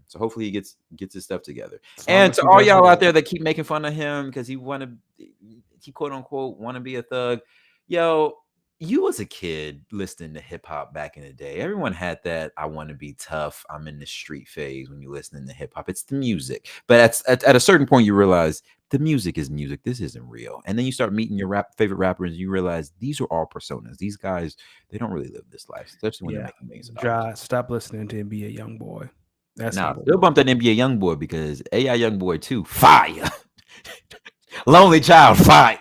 So hopefully he gets his stuff together. As long And as to he all does it y'all out right. there that keep making fun of him because he quote unquote want to be a thug, yo, you was a kid listening to hip hop back in the day. Everyone had that I want to be tough, I'm in the street phase when you're listening to hip hop. It's the music. But at a certain point, you realize the music is music. This isn't real. And then you start meeting your favorite rappers and you realize these are all personas. These guys, they don't really live this life, especially when they're Yeah. making millions of dollars. Ja, stop listening to NBA Young Boy. That's Now, number still one. bump that NBA Youngboy because AI Youngboy 2, fire. Lonely Child, fire.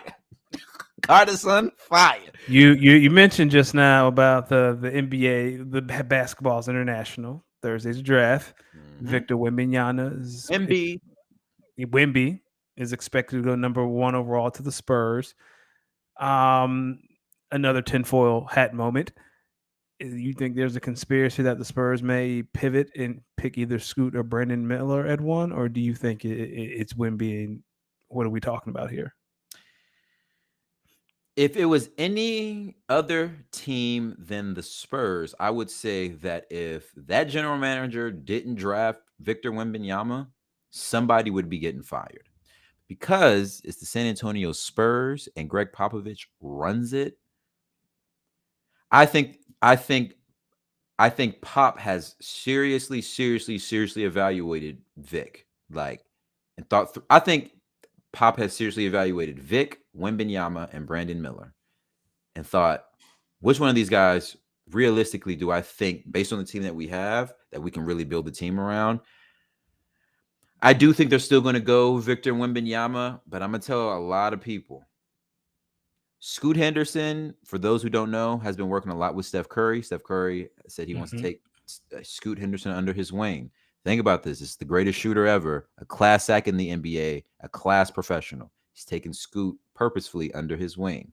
Carter Son, fire. You mentioned just now about the NBA, the basketball's international. Thursday's draft. Mm-hmm. Victor Wembanyama is MB. Wemby is expected to go number one overall to the Spurs. Um, Another tinfoil hat moment. You think there's a conspiracy that the Spurs may pivot and pick either Scoot or Brandon Miller at one, or do you think it's Wemby? And what are we talking about here? If it was any other team than the Spurs, I would say that if that general manager didn't draft Victor Wembanyama, somebody would be getting fired because it's the San Antonio Spurs and Greg Popovich runs it. I think I think I think Pop has seriously evaluated Vic, like, and I think Pop has seriously evaluated Vic, Wembanyama, and Brandon Miller, and thought, which one of these guys realistically do I think, based on the team that we have, that we can really build the team around? I do think they're still going to go Victor Wembanyama, but I'm gonna tell a lot of people Scoot Henderson, for those who don't know, has been working a lot with Steph Curry. Steph Curry said he wants to Mm-hmm. take Scoot Henderson under his wing. Think about this. It's the greatest shooter ever, a class act in the NBA, a class professional. He's taking Scoot purposefully under his wing.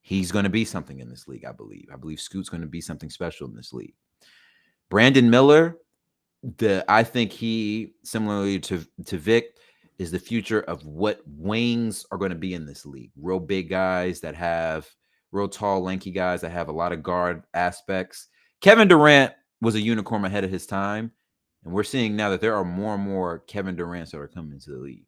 He's going to be something in this league, I believe. I believe Scoot's going to be something special in this league. Brandon Miller, I think he, similarly to Vic, is the future of what wings are going to be in this league. Real big guys that have real tall, lanky guys that have a lot of guard aspects. Kevin Durant was a unicorn ahead of his time, and we're seeing now that there are more and more Kevin Durants that are coming into the league.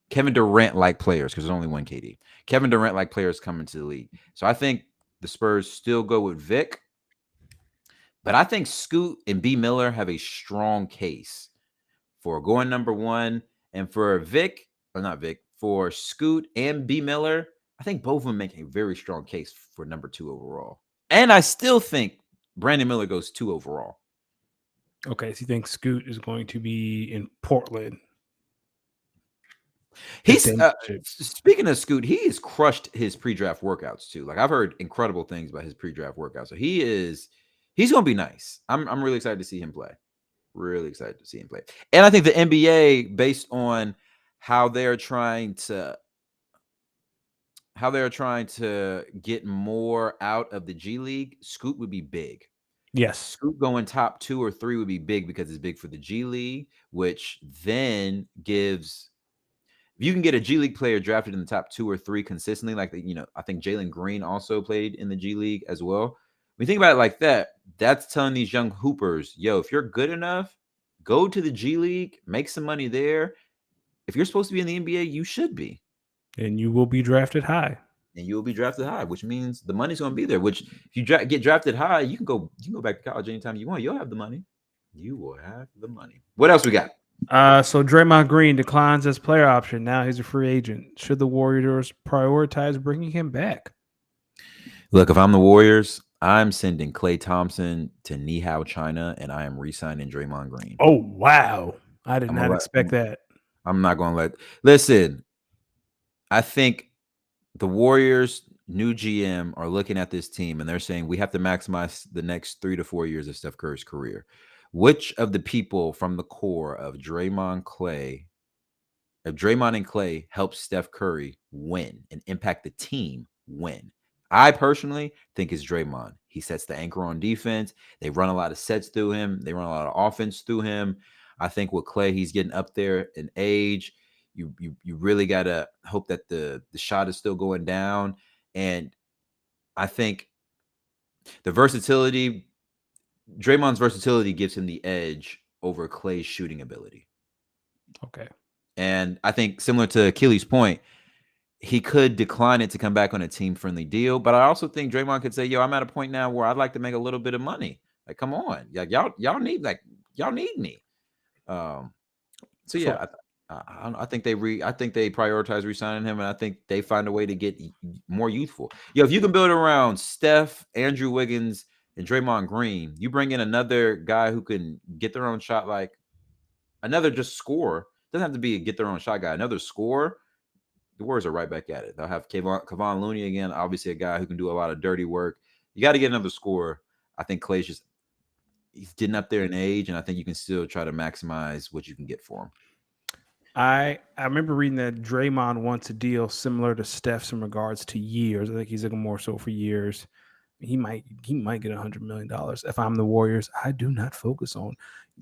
Kevin Durant like players, because there's only one KD. Kevin Durant like players coming to the league. So I think the Spurs still go with Vic, but I think Scoot and B Miller have a strong case for going number one. And for Vic, or not Vic, for Scoot and B Miller, I think both of them make a very strong case for number two overall. And I still think Brandon Miller goes two overall. Okay, so you think Scoot is going to be in Portland if He's they match it? speaking of Scoot, he has crushed his pre-draft workouts too. Like I've heard incredible things about his pre-draft workouts. So he's gonna be nice. I'm really excited to see him play. Really excited to see him play. And I think the NBA, based on how they're trying to get more out of the G League, Scoot would be big. Yes. Scoot going top 2 or 3 would be big because it's big for the G League, which then gives if you can get a G League player drafted in the top 2 or 3 consistently, like I think Jalen Green also played in the G League as well. When you think about it like that, that's telling these young hoopers, yo, if you're good enough, go to the G League, make some money there. If you're supposed to be in the NBA, you should be. And you will be drafted high. And you will be drafted high, which means the money's going to be there. Which if you get drafted high, you can go back to college anytime you want. You'll have the money. You will have the money. What else we got? So Draymond Green declines as player option. Now he's a free agent. Should the Warriors prioritize bringing him back? Look, if I'm the Warriors, I'm sending Klay Thompson to Nihao, China, and I am re-signing Draymond Green. Oh wow! I did I'm not gonna let, expect that. I'm not going to let. Listen, I think the Warriors' new GM are looking at this team and they're saying we have to maximize the next 3 to 4 years of Steph Curry's career. Which of the people from the core of Draymond and Clay help Steph Curry win and impact the team win? I personally think it's Draymond. He sets the anchor on defense. They run a lot of sets through him. They run a lot of offense through him. I think with Clay, he's getting up there in age. You really gotta hope that the shot is still going down. And I think the versatility, Draymond's versatility gives him the edge over Clay's shooting ability. Okay. And I think similar to Achilles' point, he could decline it to come back on a team-friendly deal. But I also think Draymond could say, yo, I'm at a point now where I'd like to make a little bit of money. Like, come on. Y'all need me. So So yeah, I think they prioritize re-signing him, and I think they find a way to get more youthful. Yo, if you can build around Steph, Andrew Wiggins, and Draymond Green, you bring in another guy who can get their own shot, like another just scorer. Doesn't have to be a get their own shot guy. Another scorer. The Warriors are right back at it. They'll have Kevon Looney again, obviously a guy who can do a lot of dirty work. You got to get another scorer. I think Clay's he's getting up there in age, and I think you can still try to maximize what you can get for him. I remember reading that Draymond wants a deal similar to Steph's in regards to years. I think he's looking more so for years. He might get $100 million. If I'm the Warriors, I do not focus on.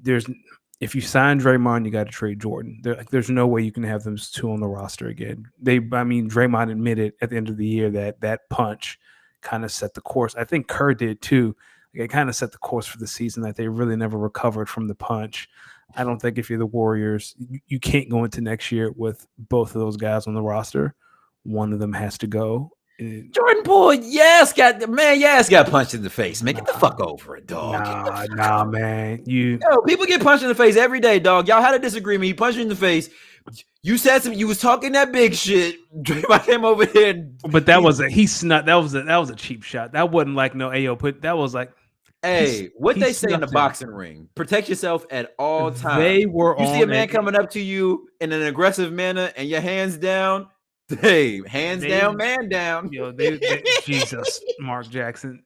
If you sign Draymond, you got to trade Jordan. There's no way you can have them two on the roster again. Draymond admitted at the end of the year that punch kind of set the course. I think Kerr did too. It kind of set the course for the season that they really never recovered from the punch. I don't think if you're the Warriors, you can't go into next year with both of those guys on the roster. One of them has to go. Jordan Poole, got punched in the face. Man, get the fuck over it, dog. Nah, man. People get punched in the face every day, dog. Y'all had a disagreement. He punched you in the face. You said something. You was talking that big shit. Draymond came over here, but that was a cheap shot. That wasn't like no AO. That was like. Hey, what they say in the boxing ring: protect yourself at all times. They were. You see a man coming up to you in an aggressive manner, and your hands down. Hey, down, man down. Yo, Jesus, Mark Jackson.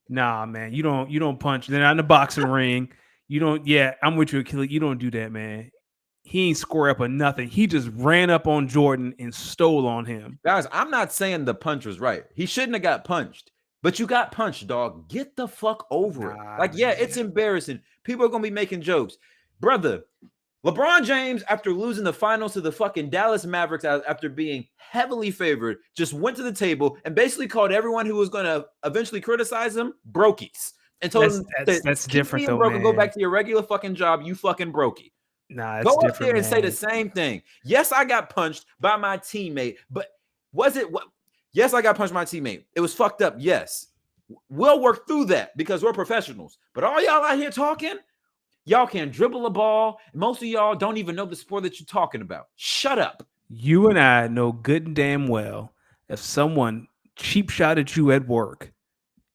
Nah, man, you don't punch. They're not in the boxing ring. You don't. Yeah, I'm with you, Achilles. You don't do that, man. He ain't score up or nothing. He just ran up on Jordan and stole on him. Guys, I'm not saying the punch was right. He shouldn't have got punched. But you got punched, dog. Get the fuck over it. Like, yeah, it's embarrassing. People are going to be making jokes. Brother, LeBron James, after losing the finals to the fucking Dallas Mavericks after being heavily favored, just went to the table and basically called everyone who was going to eventually criticize him brokies. And told them that's different, though, man. Go back to your regular fucking job, you fucking brokey. Nah, go up there and say the same thing. Yes, I got punched by my teammate, but was it what? Yes, I got punched by my teammate. It was fucked up. Yes. We'll work through that because we're professionals. But all y'all out here talking, y'all can't dribble a ball. Most of y'all don't even know the sport that you're talking about. Shut up. You and I know good and damn well if someone cheap shot at you at work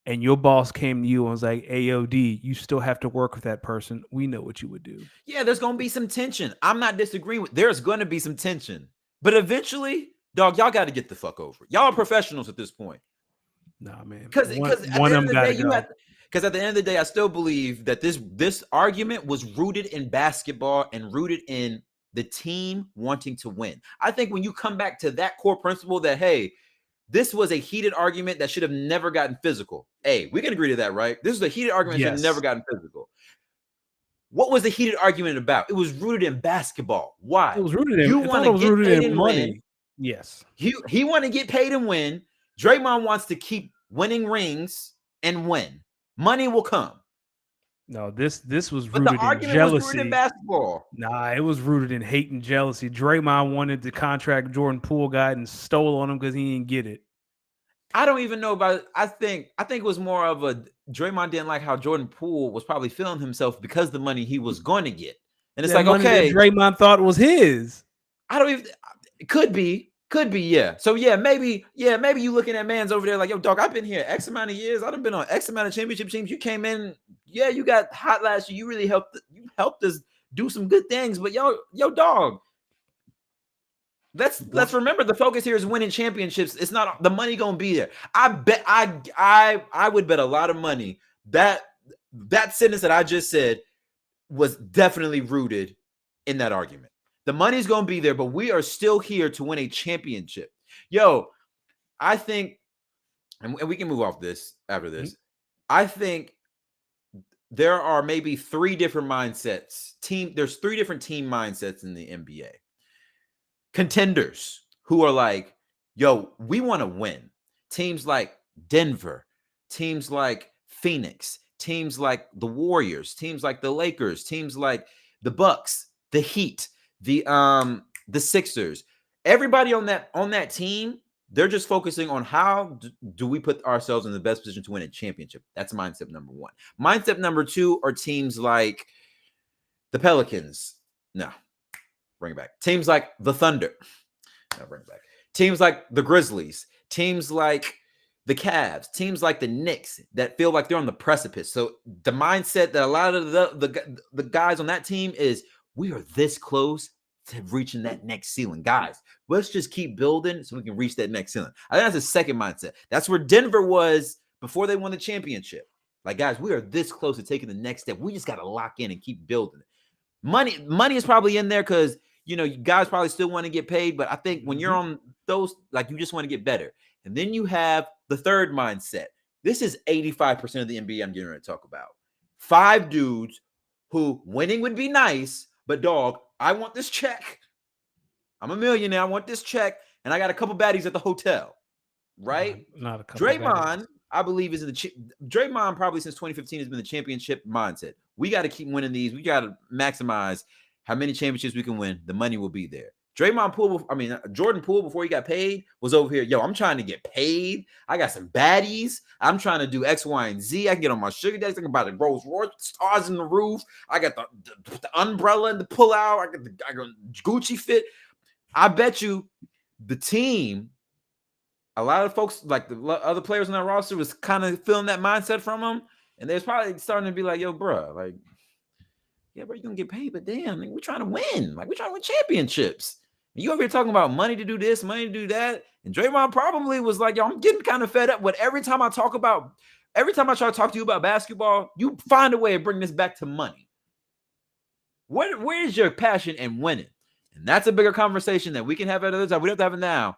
and your boss came to you and was like, AOD, you still have to work with that person, we know what you would do. Yeah, there's going to be some tension. I'm not disagreeing with. There's going to be some tension. But eventually, dog, y'all got to get the fuck over it. Y'all are professionals at this point. Nah, man. Because at the end of the day, I still believe that this argument was rooted in basketball and rooted in the team wanting to win. I think when you come back to that core principle that, hey, this was a heated argument that should have never gotten physical. Hey, we can agree to that, right? This is a heated argument that should have never gotten physical. What was the heated argument about? It was rooted in basketball. Why? It was rooted in money. Win. Yes. He wanted to get paid and win. Draymond wants to keep winning rings and win. Money will come. No, this was But the rooted in argument was rooted in jealousy. basketball. Nah, it was rooted in hate and jealousy. Draymond wanted the contract Jordan Poole got and stole on him because he didn't get it. I don't even know about it. I think it was more of a Draymond didn't like how Jordan Poole was probably feeling himself because the money he was going to get. And it's That like, money that okay, Draymond thought was his. I don't even it could be, yeah. So maybe you looking at man's over there like, yo, dog, I've been here X amount of years. I've been on X amount of championship teams. You came in, yeah, you got hot last year. You really helped us do some good things. But yo, dog, let's remember the focus here is winning championships. It's not the money gonna be there. I bet I would bet a lot of money that sentence that I just said was definitely rooted in that argument. The money's gonna be there, but we are still here to win a championship. Yo, I think, and we can move off this after this. I think there are maybe three different mindsets. There's three different team mindsets in the NBA. Contenders who are like, yo, we want to win. Teams like Denver, teams like Phoenix, teams like the Warriors, teams like the Lakers, teams like the Bucks, the Heat, the Sixers. Everybody on that team, they're just focusing on how do we put ourselves in the best position to win a championship. That's mindset number one. Mindset number two are teams like the Pelicans. No, bring it back. Teams like the Thunder. No, bring it back. Teams like the Grizzlies. Teams like the Cavs. Teams like the Knicks that feel like they're on the precipice. So the mindset that a lot of the guys on that team is, we are this close to reaching that next ceiling. Guys, let's just keep building so we can reach that next ceiling. I think that's the second mindset. That's where Denver was before they won the championship. Like, guys, we are this close to taking the next step. We just got to lock in and keep building it. Money is probably in there because, you guys probably still want to get paid. But I think when you're on those, like, you just want to get better. And then you have the third mindset. This is 85% of the NBA I'm getting ready to talk about. 5 dudes who winning would be nice, but dog, I want this check. I'm a millionaire. I want this check. And I got a couple baddies at the hotel, right? Not a couple Draymond, baddies. I believe, is in Draymond probably since 2015 has been the championship mindset. We got to keep winning these. We got to maximize how many championships we can win. The money will be there. Jordan Poole, before he got paid, was over here. Yo, I'm trying to get paid. I got some baddies. I'm trying to do X, Y, and Z. I can get on my sugar daddy. I can buy the Rolls Royce, stars in the roof. I got the umbrella and the pull out. I got Gucci fit. I bet you the team, a lot of folks, like the other players on that roster, was kind of feeling that mindset from them. And they're probably starting to be like, yo, bro, like, yeah, bro, you're going to get paid, but damn, we're trying to win. Like, we're trying to win championships. And you over here talking about money to do this, money to do that. And Draymond probably was like, yo, I'm getting kind of fed up with every time I try to talk to you about basketball, you find a way to bring this back to money. Where is your passion in winning? And that's a bigger conversation that we can have at another time. We don't have to have it now.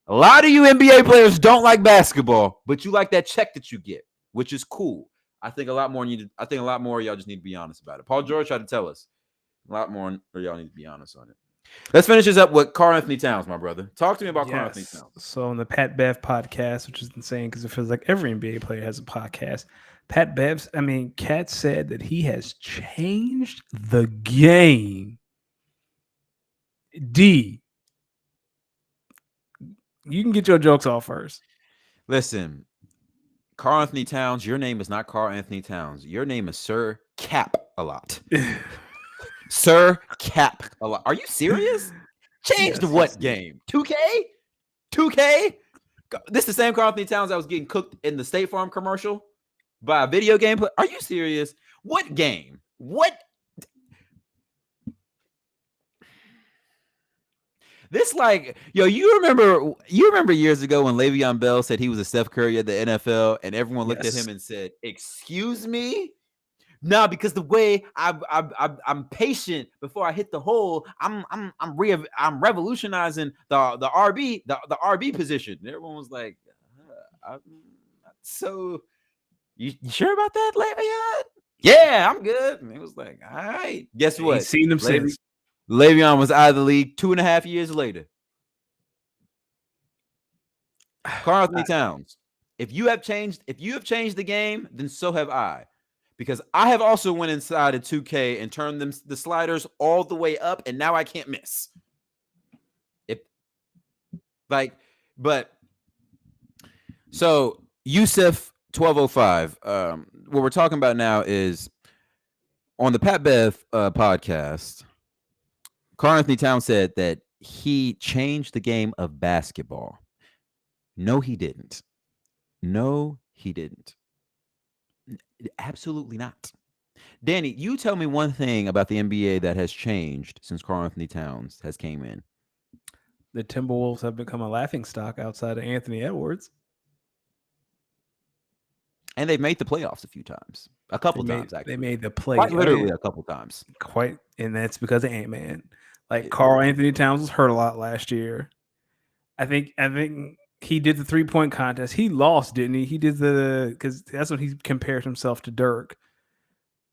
A lot of you NBA players don't like basketball, but you like that check that you get, which is cool. I think a lot more of y'all just need to be honest about it. Paul George tried to tell us a lot more, or y'all need to be honest on it. Let's finish this up with Karl-Anthony Towns, my brother. Talk to me about Karl-Anthony Towns. So on the Pat Bev podcast, which is insane because it feels like every NBA player has a podcast. Cat said that he has changed the game. D, you can get your jokes off first. Listen, Karl-Anthony Towns, your name is not Karl-Anthony Towns. Your name is Sir Cap a lot. Sir Cap a lot. Are you serious? Changed what game? 2K? 2K? This is the same Karl-Anthony Towns that was getting cooked in the State Farm commercial by a video game player. Are you serious? What game? What? This, like, yo, you remember years ago when Le'Veon Bell said he was a Steph Curry at the NFL, and everyone looked at him and said, "Excuse me." No, because the way I'm patient before I hit the hole, I'm revolutionizing the RB position. And everyone was like, "So you sure about that, Le'Veon?" Yeah, I'm good. And it was like, all right. Guess what? He's seen him since. Le'Veon was out of the league 2.5 years later. Karl-Anthony Towns. if you have changed the game, then so have I. Because I have also went inside of 2K and turned the sliders all the way up, and now I can't miss. If like, but so Yusuf 1205. What we're talking about now is on the Pat Bev podcast. Karl Anthony Towns said that he changed the game of basketball. No, he didn't. No, he didn't. Absolutely not. Danny, you tell me one thing about the NBA that has changed since Karl Anthony Towns has came in. The Timberwolves have become a laughing stock outside of Anthony Edwards. And they've made the playoffs a few times. A couple times, They actually. made the play. Quite literally a couple times. And that's because of Ant-Man. Like Yeah. Karl Anthony Towns was hurt a lot last year. I think he did the 3-point contest. He lost, didn't he? He did because that's when he compared himself to Dirk.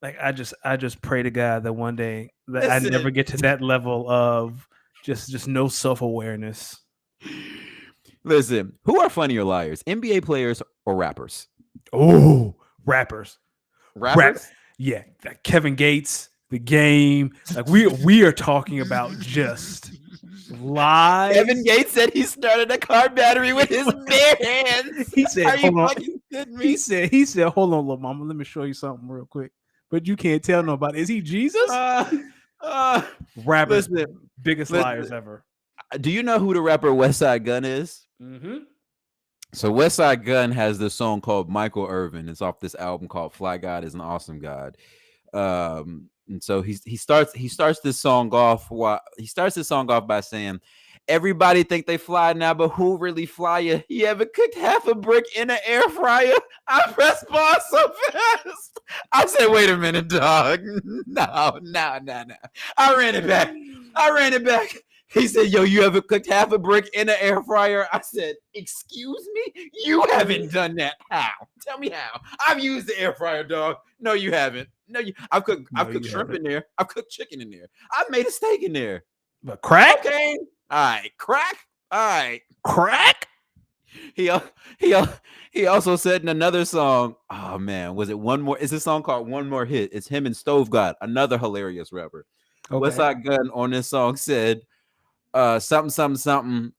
Like I just pray to God that one day that I never get to that level of just no self-awareness. Listen, who are funnier liars, NBA players or rappers? Oh, rappers. Rappers? Yeah, like Kevin Gates, The Game. Like we are talking about just lies. Kevin Gates said he started a car battery with his bare hands. He said, "Are you hold on." fucking kidding me?" He said, "Hold on, little mama, let me show you something real quick." But you can't tell nobody. Is he Jesus? Rappers, biggest liars ever. Do you know who the rapper Westside Gunn is? Mm-hmm. So Westside Gunn has this song called Michael Irvin. It's off this album called Fly God is an Awesome God. And so he starts this song off by saying, "Everybody think they fly now, but who really fly you? You ever cooked half a brick in an air fryer?" I pressed pause so fast. I said, "Wait a minute, dog. No. I ran it back. He said, "Yo, you ever cooked half a brick in an air fryer?" I said, "Excuse me? You haven't done that. How? Tell me how. I've used the air fryer, dog. No, you haven't. I've cooked shrimp in there. I've cooked chicken in there. I've made a steak in there. But crack? Okay. All right. Crack? All right. Crack? He also said in another song, oh man, was it One More? It's a song called One More Hit. It's him and Stove God, another hilarious rapper. Okay. Westside Gunn on this song said, something.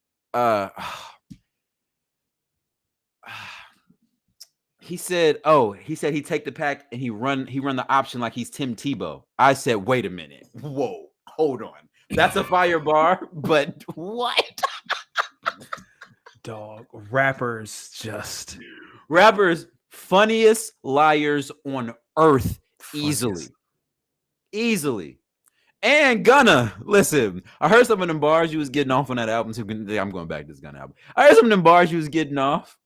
He said he'd take the pack and he run the option like he's Tim Tebow. I said, wait a minute. Whoa, hold on. That's a fire bar, but what? Dog, rappers, funniest liars on earth, easily. And Gunna, listen, I heard some of them bars you was getting off on that album too. I'm going back to this Gunna album. I heard some of them bars you was getting off.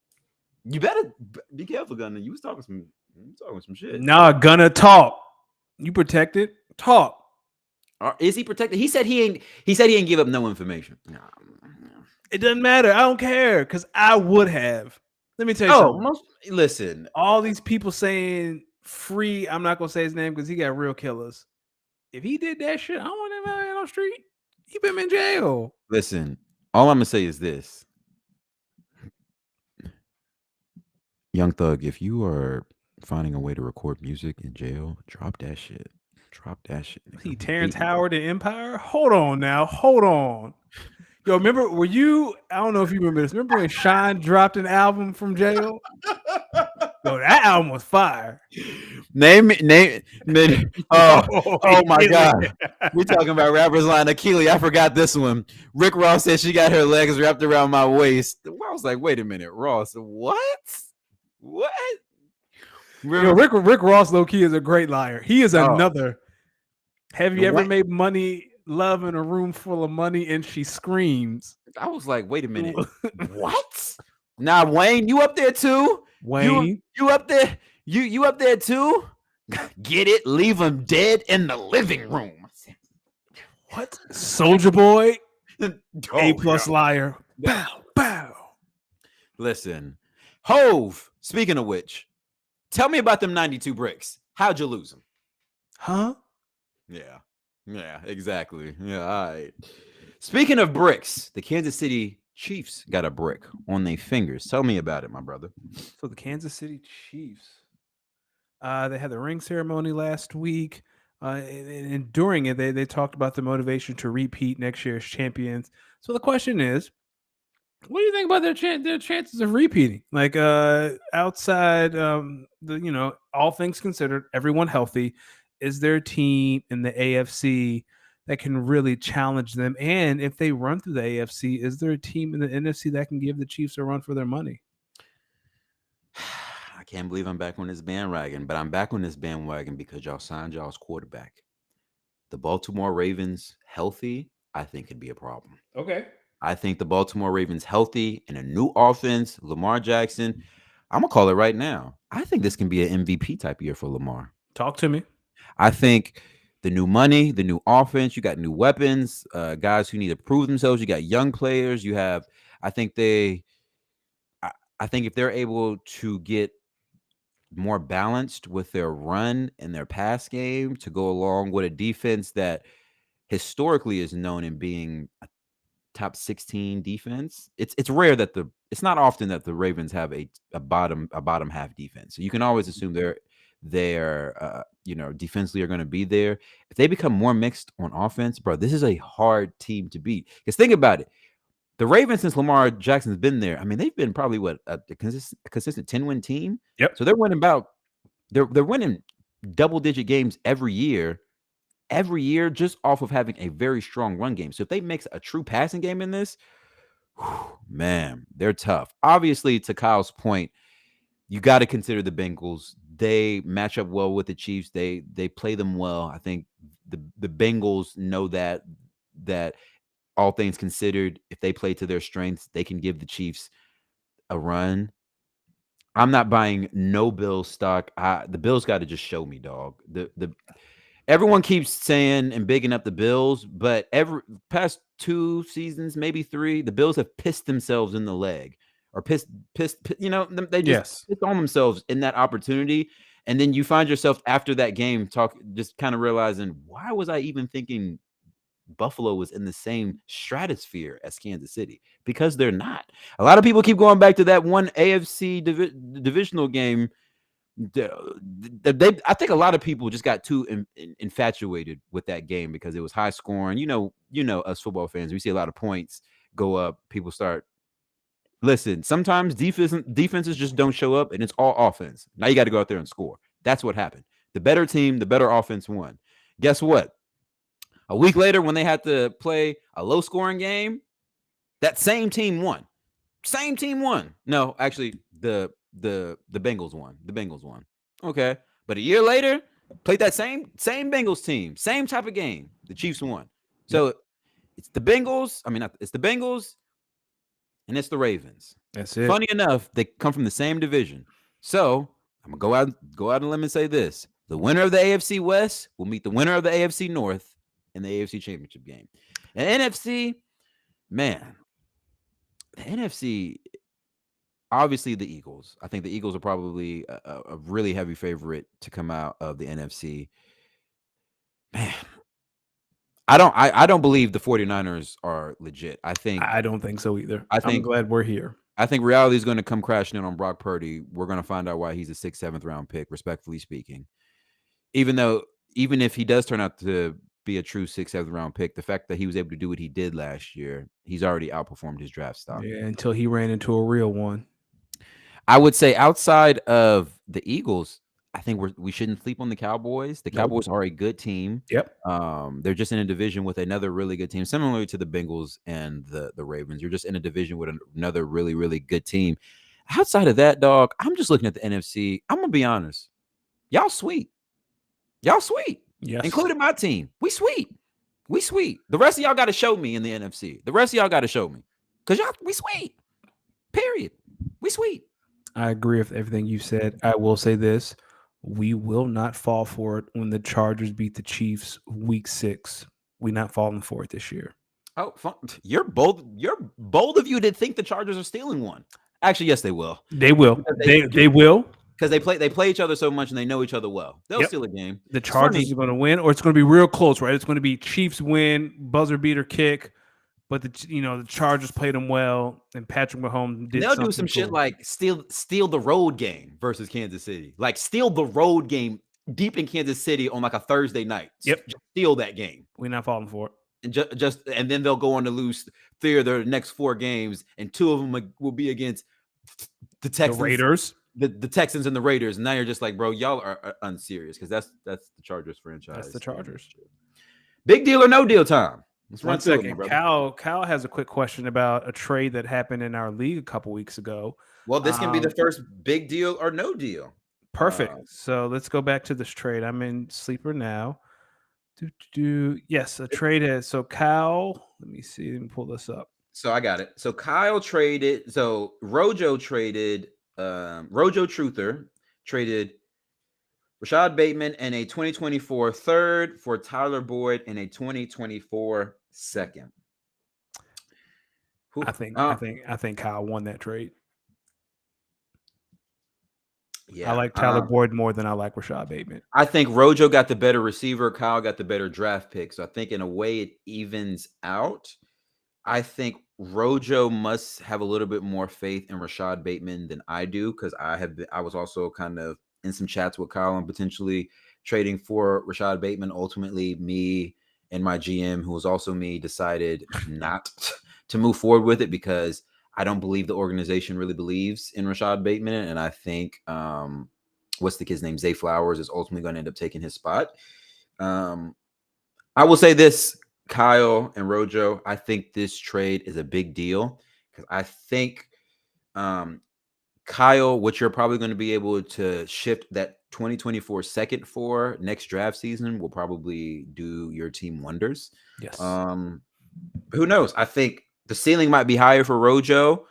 You better be careful, Gunna. You was talking some shit. Nah, Gunna, talk. You protected? Talk. Is he protected? He said he ain't give up no information. No. It doesn't matter. I don't care because I would have. Let me tell you something. Listen, all these people saying free. I'm not gonna say his name because he got real killers. If he did that shit, I don't want him out on the street. Keep him in jail. Listen, all I'm gonna say is this. Young Thug, if you are finding a way to record music in jail, drop that shit. He Terrence Howard in Empire? Hold on now. Hold on. Yo, remember, I don't know if you remember this. Remember when Shine dropped an album from jail? Yo, that album was fire. Name. Oh my God. We're talking about rappers line Achille. I forgot this one. Rick Ross said she got her legs wrapped around my waist. I was like, wait a minute, Ross. What? Yo, Rick Ross low-key is a great liar. He is another. Have you ever made money love in a room full of money and she screams? I was like, wait a minute. What? Now, Wayne, you up there too? Wayne, you up there? You up there too? Get it? Leave him dead in the living room. What? Soldier Boy, A+ liar. Bow. Listen, Hove. Speaking of which, tell me about them 92 bricks. How'd you lose them? Huh? Yeah, exactly. Yeah, all right. Speaking of bricks, the Kansas City Chiefs got a brick on their fingers. Tell me about it, my brother. So the Kansas City Chiefs. They had the ring ceremony last week. And during it, they talked about the motivation to repeat next year as champions. So the question is, what do you think about their chances of repeating? Like outside all things considered, everyone healthy, is there a team in the AFC that can really challenge them? And if they run through the AFC, is there a team in the NFC that can give the Chiefs a run for their money? I can't believe I'm back on this bandwagon, but I'm back on this bandwagon because y'all signed y'all's quarterback. The Baltimore Ravens healthy, I think could be a problem. Okay. I think the Baltimore Ravens healthy and a new offense, Lamar Jackson. I'm gonna call it right now. I think this can be an MVP type year for Lamar. Talk to me. I think the new money, the new offense, you got new weapons, guys who need to prove themselves. You got young players. You have, I think they, I think if they're able to get more balanced with their run and their pass game to go along with a defense that historically is known in being a top 16 defense. It's rare that it's not often that the Ravens have a bottom half defense. So you can always assume they're defensively are going to be there. If they become more mixed on offense, bro, this is a hard team to beat. Because think about it. The Ravens, since Lamar Jackson's been there, I mean, they've been probably a consistent 10-win team. Yep. So they're winning double-digit games every year just off of having a very strong run game. So if they mix a true passing game in this, man, they're tough. Obviously, to Kyle's point, you got to consider the Bengals. They match up well with the Chiefs. They play them well. I think the Bengals know that all things considered, if they play to their strengths, they can give the Chiefs a run. I'm not buying no Bills stock. The Bills got to just show me, dog. Everyone keeps saying and bigging up the Bills, but every past 2 seasons, maybe 3, the Bills have pissed themselves in the leg or pissed, they just Yes. pissed on themselves in that opportunity. And then you find yourself after that game just kind of realizing, why was I even thinking Buffalo was in the same stratosphere as Kansas City? Because they're not. A lot of people keep going back to that one AFC divisional game. I think a lot of people just got too infatuated with that game because it was high scoring. You know, us football fans, we see a lot of points go up. People start listen. Sometimes defenses just don't show up, and it's all offense. Now you got to go out there and score. That's what happened. The better team, the better offense won. Guess what? A week later, when they had to play a low scoring game, that same team won. Same team won. No, actually, the Bengals won. The Bengals won. Okay. But a year later, played that same Bengals team, same type of game. The Chiefs won. So it's the Bengals. I mean, it's the Bengals and it's the Ravens. That's it. Funny enough, they come from the same division. So I'm gonna go out on a limb and say this: the winner of the AFC West will meet the winner of the AFC North in the AFC Championship game. And NFC, man, the NFC. Obviously, the Eagles. I think the Eagles are probably a really heavy favorite to come out of the NFC. Man, I don't believe the 49ers are legit. I don't think so either. I'm I'm glad we're here. I think reality is going to come crashing in on Brock Purdy. We're going to find out why he's a 6th, 7th round pick, respectfully speaking. Even if he does turn out to be a true 6th, 7th round pick, the fact that he was able to do what he did last year, he's already outperformed his draft stock. Yeah, until he ran into a real one. I would say outside of the Eagles, I think we shouldn't sleep on the Cowboys. The Nope. Cowboys are a good team. Yep. They're just in a division with another really good team, similar to the Bengals and the Ravens. You're just in a division with another really, really good team. Outside of that, dog, I'm just looking at the NFC. I'm gonna be honest. Y'all sweet. Yes. Including my team. We sweet. The rest of y'all got to show me in the NFC. The rest of y'all got to show me. Because we sweet. Period. We sweet. I agree with everything you said. I will say this. We will not fall for it when the Chargers beat the Chiefs week 6. We're not falling for it this year. Oh, you're bold of you to think the Chargers are stealing one. Actually, yes, they will. They will. They will. Because they play each other so much and they know each other well. They'll steal a game. The Chargers are going to win, or it's going to be real close, right? It's going to be Chiefs win, buzzer beater kick, but the Chargers played them well, and Patrick Mahomes And did they'll do some something shit cool. like steal the road game versus Kansas City. Like steal the road game deep in Kansas City on like a Thursday night. Yep, Just steal that game. we're not falling for it. And just and then they'll go on to lose three of their next four games, and two of them will be against the The Texans, Raiders. the Texans and the Raiders. And now you're just like, bro, y'all are unserious because that's the Chargers That's the franchise. Chargers. Big deal or no deal time. Let's run One through it, my second, brother. Cal has a quick question about a trade that happened in our league a couple weeks ago. Well, this can be the Um, first big deal or no deal. Perfect. So let's go back to this trade. I'm in Sleeper now. Yes, a trade has. So Cal, let me see. Let me pull this up. So I got it. So Kyle traded. So Rojo traded. Rojo Truther traded Rashad Bateman and a 2024 third for Tyler Boyd and a 2024 second. I think I think I think Kyle won that trade. I Yeah. like Tyler Boyd more than I like Rashad Bateman. I think Rojo got the better receiver. Kyle got the better draft pick. So I think in a way it evens out. I think Rojo must have a little bit more faith in Rashad Bateman than I do because I was also kind of in some chats with Kyle and potentially trading for Rashad Bateman. Ultimately, me and my GM, who was also me, decided not to move forward with it because I don't believe the organization really believes in Rashad Bateman, and I think what's the kid's name? Zay Flowers is ultimately going to end up taking his spot. I will say this, Kyle and Rojo, I think this trade is a big deal because I think Kyle, what you're probably going to be able to shift that 2024 second for next draft season will probably do your team wonders. Yes. Who knows? I think the ceiling might be higher for Rojo.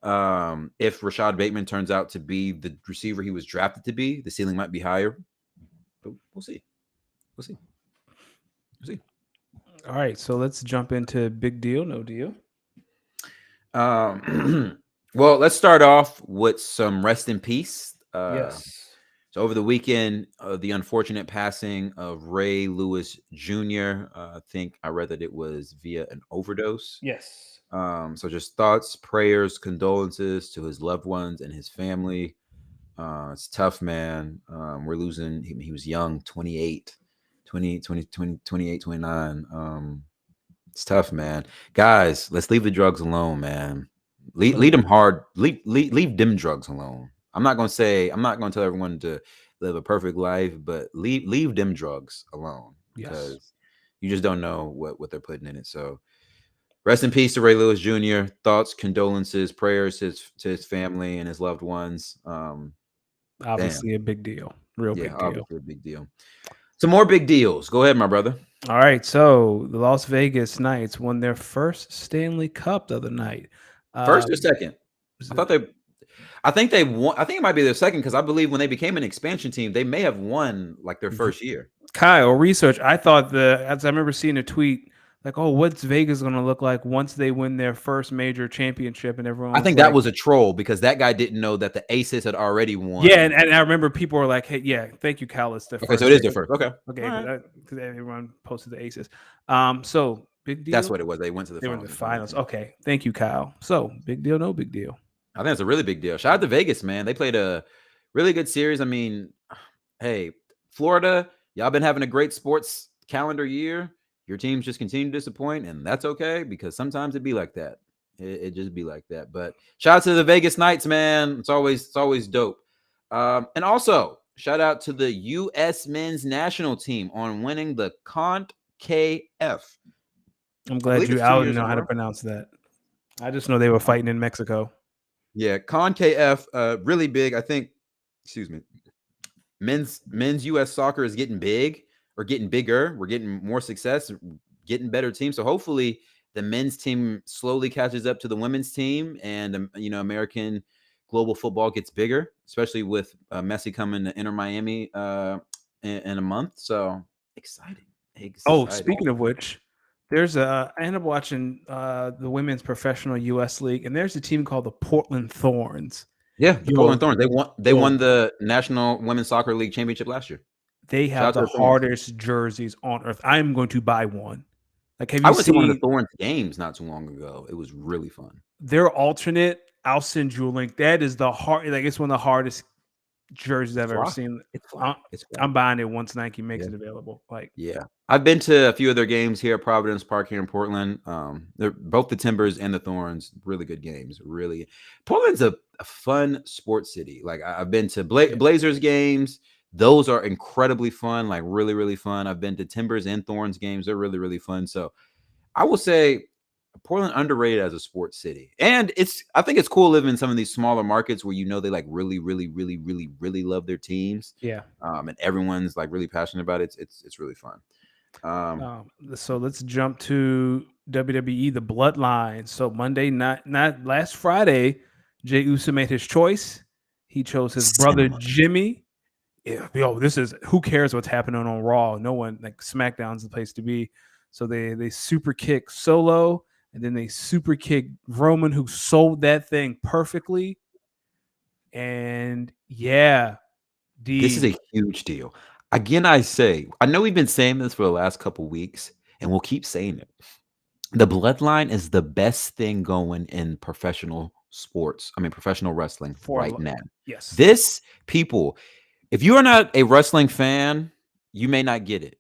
If Rashad Bateman turns out to be the receiver he was drafted to be, the ceiling might be higher. But we'll see. We'll see. We'll see. All right, so let's jump into big deal, no deal. Well, let's start off with some rest in peace. Yes. So over the weekend, the unfortunate passing of Ray Lewis Jr. I think I read that it was via an overdose. Yes. So just thoughts, prayers, condolences to his loved ones and his family. It's tough, man. We're losing. He was young, 28, 28, 29. It's tough, man. Guys, let's leave the drugs alone, man. Lead them hard. Leave them drugs alone. I'm not gonna tell everyone to live a perfect life, but leave them drugs alone because Yes. you just don't know what they're putting in it. So rest in peace to Ray Lewis Jr. Thoughts, condolences, prayers to his family and his loved ones. Obviously a big deal. Real Yeah, big deal. obviously a big deal. Some more big deals. Go ahead, my brother. All right, so the Las Vegas Knights won their first Stanley Cup the other night. First or second? Was I it- think they won. I think it might be their second because I believe when they became an expansion team, they may have won like their first year. Kyle, research. I thought as I remember seeing a tweet like, "Oh, what's Vegas going to look like once they win their first major championship?" And everyone I was think that like, was a troll because that guy didn't know that the Aces had already won. "Yeah," and I remember people were like, "Hey, yeah, thank you, Cal. It's their Okay, first." so it is their first. Okay, Okay, all right. because everyone posted the Aces. So big That's deal. what it was. They went to the They were in finals the in finals. 2018. Okay, thank you, Kyle. So big deal, no big deal. I think it's a really big deal. Shout out to Vegas, man. They played a really good series. I mean, hey, Florida, y'all been having a great sports calendar year. Your teams just continue to disappoint, and that's okay because sometimes it be like that. It just be like that. But shout out to the Vegas Knights, man. It's always dope. And also shout out to the U.S. men's national team on winning the CONCACAF. I'm I glad believe you it's 2 out and years in know a how to row. pronounce that. I just know they were fighting in Mexico. Yeah, CONCACAF, really big. I think. Excuse me. Men's U.S. soccer is getting big or getting bigger. We're getting more success, getting better teams. So hopefully the men's team slowly catches up to the women's team, and American global football gets bigger, especially with Messi coming to Inter Miami in a month. So exciting. Oh, Exciting. speaking of which, I ended up watching the women's professional U.S. league, and there's a team called the Portland Thorns. Yeah, the Portland Yo, Thorns. They won yo, the National Women's Soccer League championship last year. they Shout have out to the the Thorns. hardest jerseys on earth. I'm going to buy one. Like, have I you went to one of the seen Thorns games not too long ago. It was really fun. their alternate? I'll send you a link. That is the hard. Like, it's one of the hardest jerseys It's I've ever fly. seen. It's fly. I, It's fly. I'm buying it once Nike makes Yeah. it available. Like, Yeah. I've been to a few of their games here at Providence Park here in Portland. They're both the Timbers and the Thorns, really good games. Really, Portland's a fun sports city. Like I've been to yeah, Blazers games. Those are incredibly fun, like really, really fun. I've been to Timbers and Thorns games. They're really, really fun. So I will say Portland underrated as a sports city. And I think it's cool living in some of these smaller markets where they like really, really, really, really, really love their teams. yeah. And everyone's like really passionate about it. It's really fun. Um, So let's jump to WWE, the Bloodline. So Monday, not last Friday, Jey Uso made his choice. He chose his brother Similar. Jimmy. Yeah, yo, this is who cares what's happening on Raw? No one, like, SmackDown's the place to be. So they super kick Solo, and then they super kick Roman, who sold that thing perfectly. And yeah, This is D, a huge deal. Again, I say, I know we've been saying this for the last couple weeks, and we'll keep saying it. The bloodline is the best thing going in professional sports. I mean, professional wrestling for right now. yes, This people, if you are not a wrestling fan, you may not get it.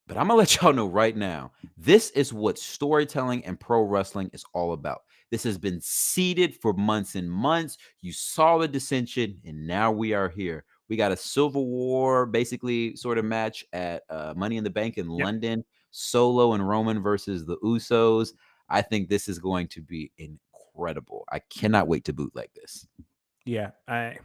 But I'm gonna let y'all know right now, this is what storytelling and pro wrestling is all about. This has been seeded for months and months. You saw the dissension, and now we are here. We got a Civil War, basically, sort of match at Money in the Bank in yep, London. Solo and Roman versus the Usos. I think this is going to be incredible. I cannot wait to bootleg this. yeah. And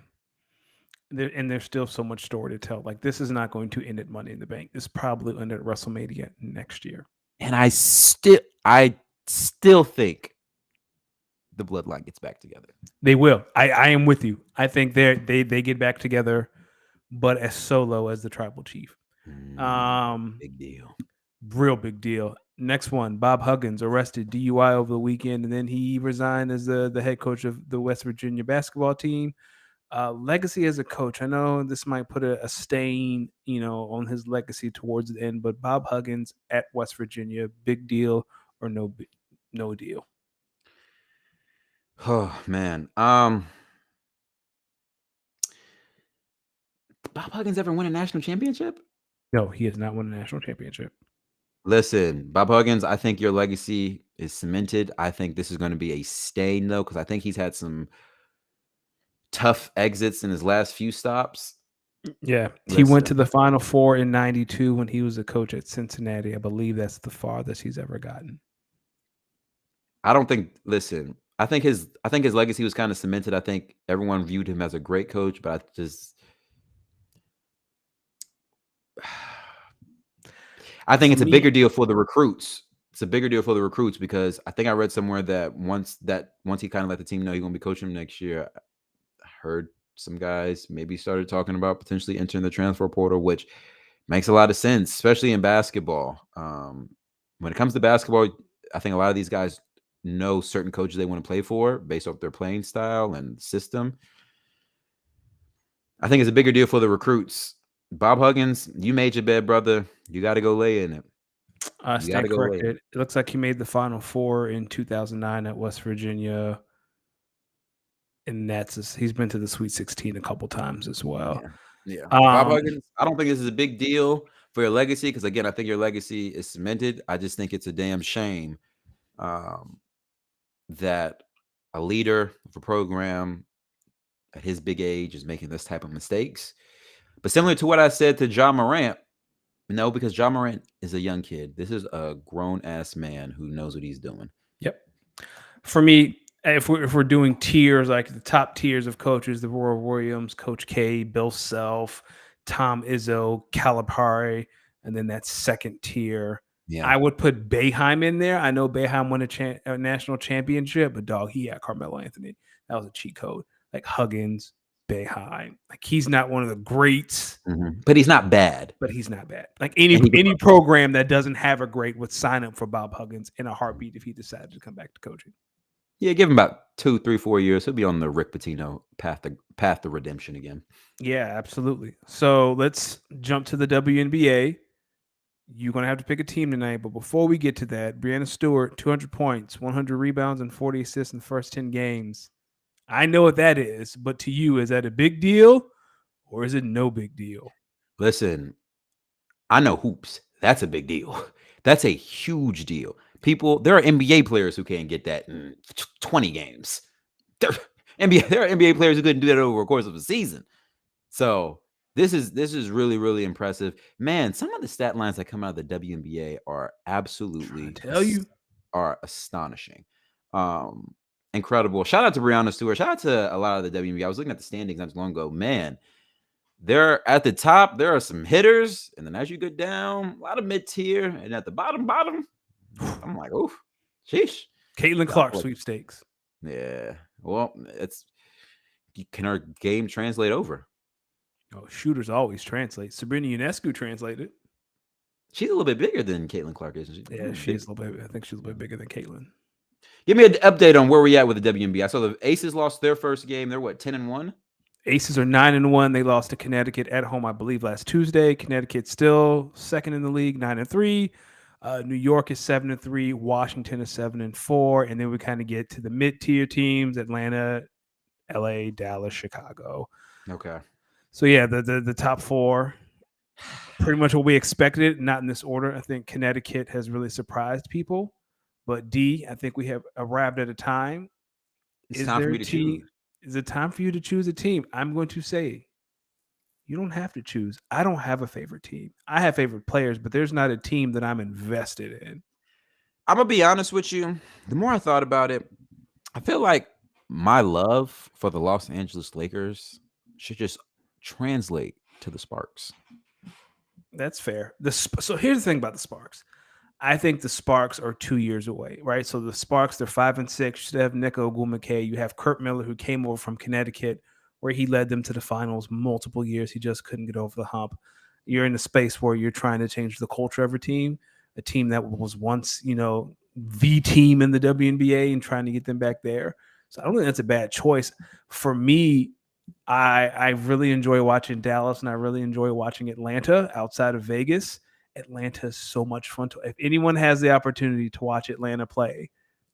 there's still so much story to tell. Like, this is not going to end at Money in the Bank. This probably end at WrestleMania next year. And I still think the bloodline gets back together. They will. I am with you. I think they get back together, but as Solo as the tribal chief. Um, Big deal. Real big deal. Next one, Bob Huggins arrested DUI over the weekend, and then he resigned as the head coach of the West Virginia basketball team. Legacy as a coach. I know this might put a stain, on his legacy towards the end, but Bob Huggins at West Virginia, big deal or no deal? Oh man. Bob Huggins ever win a national championship? No, he has not won a national championship. Listen, Bob Huggins, I think your legacy is cemented. I think this is going to be a stain though, because I think he's had some tough exits in his last few stops. Yeah, he went to Listen, the Final Four in '92 when he was a coach at Cincinnati. I believe that's the farthest he's ever gotten. I don't think listen, I think his legacy was kind of cemented. I think everyone viewed him as a great coach, but I just I think For it's a bigger me, deal for the recruits. It's a bigger deal for the recruits because I think I read somewhere that once he kind of let the team know he's going to be coaching them next year, I heard some guys maybe started talking about potentially entering the transfer portal, which makes a lot of sense, especially in basketball. When it comes to basketball, I think a lot of these guys know certain coaches they want to play for based off their playing style and system. I think it's a bigger deal for the recruits. Bob Huggins, you made your bed, brother. You got to go lay in it. I You got stand to go lay in corrected. It looks like he made the Final Four in 2009 at West Virginia, and he's been to the Sweet 16 a couple times as it. well. Yeah. Yeah. Bob Um, Huggins, I don't think this is a big deal for your legacy because, again, I think your legacy is cemented. I just think it's a damn shame um, that a leader of a program at his big age is making this type of mistakes. But similar to what I said to Ja Morant, no, because Ja Morant is a young kid. This is a grown ass man who knows what he's doing. yep. For me, if we're doing tiers, like the top tiers of coaches, the Roy Williams, Coach K, Bill Self, Tom Izzo, Calipari, and then that second tier, Yeah. I would put Boeheim in there. I know Boeheim won a national championship, but dog, he had Carmelo Anthony. That was a cheat code. Like Huggins, Boeheim. Like, he's not one of the greats, But he's not bad. but he's not bad. Like, any And he could, any program that doesn't have a great would sign up for Bob Huggins in a heartbeat if he decided to come back to coaching. yeah, give him about 2, 3, 4 years. He'll be on the Rick Pitino path to redemption again. Yeah, absolutely. So let's jump to the WNBA. You're gonna have to pick a team tonight. But before we get to that, Brianna Stewart, 200 points, 100 rebounds, and 40 assists in the first 10 games. I know what that is, but to you, is that a big deal or is it no big deal? Listen, I know hoops. That's a big deal. That's a huge deal. People, there are NBA players who can't get that in 20 games. There, there are NBA players who couldn't do that over the course of a season. So this is really impressive, man. Some of the stat lines that come out of the WNBA are I'm trying absolutely to tell you. are astonishing, um, incredible. Shout out to Brianna Stewart. Shout out to a lot of the WNBA. I was looking at the standings not too long ago. Man, they're at the top. There are some hitters, and then as you go down, a lot of mid tier, and at the bottom, I'm like, oh, sheesh. Caitlin God Clark bless. sweepstakes. Yeah. Well, it's can our game translate over? Oh, shooters always translate. Sabrina Ionescu translated. She's a little bit bigger than Caitlin Clark, isn't she? A Yeah, little she's big. a little bit. I think she's a little bit bigger than Caitlin. Give me an update on where we at with the WNBA. I saw the Aces lost their first game. They're what, 10-1? Aces are 9-1. They lost to Connecticut at home, I believe, last Tuesday. Connecticut still second in the league, 9-3. New York is 7-3. Washington is 7-4, and then we kind of get to the mid-tier teams: Atlanta, LA, Dallas, Chicago. Okay. So yeah, the top four, pretty much what we expected. Not in this order. I think Connecticut has really surprised people, but D, I think we have arrived at a time. It's Is time for there me a to team? choose. Is it time for you to choose a team? I'm going to say you don't have to choose. I don't have a favorite team. I have favorite players, but there's not a team that I'm invested in. I'm gonna be honest with you. The more I thought about it, I feel like my love for the Los Angeles Lakers should just translate to the Sparks. That's fair. So here's the thing about the Sparks. I think the Sparks are 2 years away, right? So the Sparks, they're 5-6. You have Nico Gumake. You have Kurt Miller, who came over from Connecticut, where he led them to the finals multiple years. He just couldn't get over the hump. You're in a space where you're trying to change the culture of a team that was once, the team in the WNBA, and trying to get them back there. So I don't think that's a bad choice. For me, I really enjoy watching Dallas and I really enjoy watching Atlanta outside of Vegas. Atlanta is so much fun to. If anyone has the opportunity to watch Atlanta play,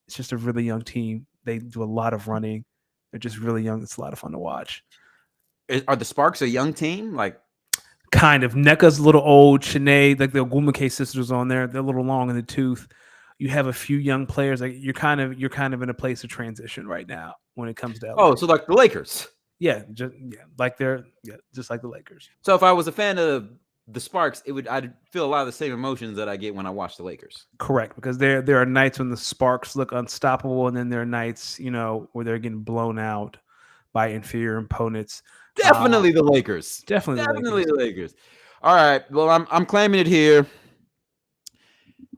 it's just a really young team. They do a lot of running. They're just really young. It's a lot of fun to watch. Are the Sparks a young team? Like, Kind of. NECA's a little old. Shanae, like the Gumake sisters on there, they're a little long in the tooth. You have a few young players. Like you're kind of in a place of transition right now when it comes to LA. oh, so like the Lakers. Just like the Lakers. So if I was a fan of the Sparks, I'd feel a lot of the same emotions that I get when I watch the Lakers. Correct, because there are nights when the Sparks look unstoppable, and then there are nights where they're getting blown out by inferior opponents. Uh, Definitely the Lakers. Definitely the Definitely Lakers. the Lakers. All right. Well, I'm claiming it here.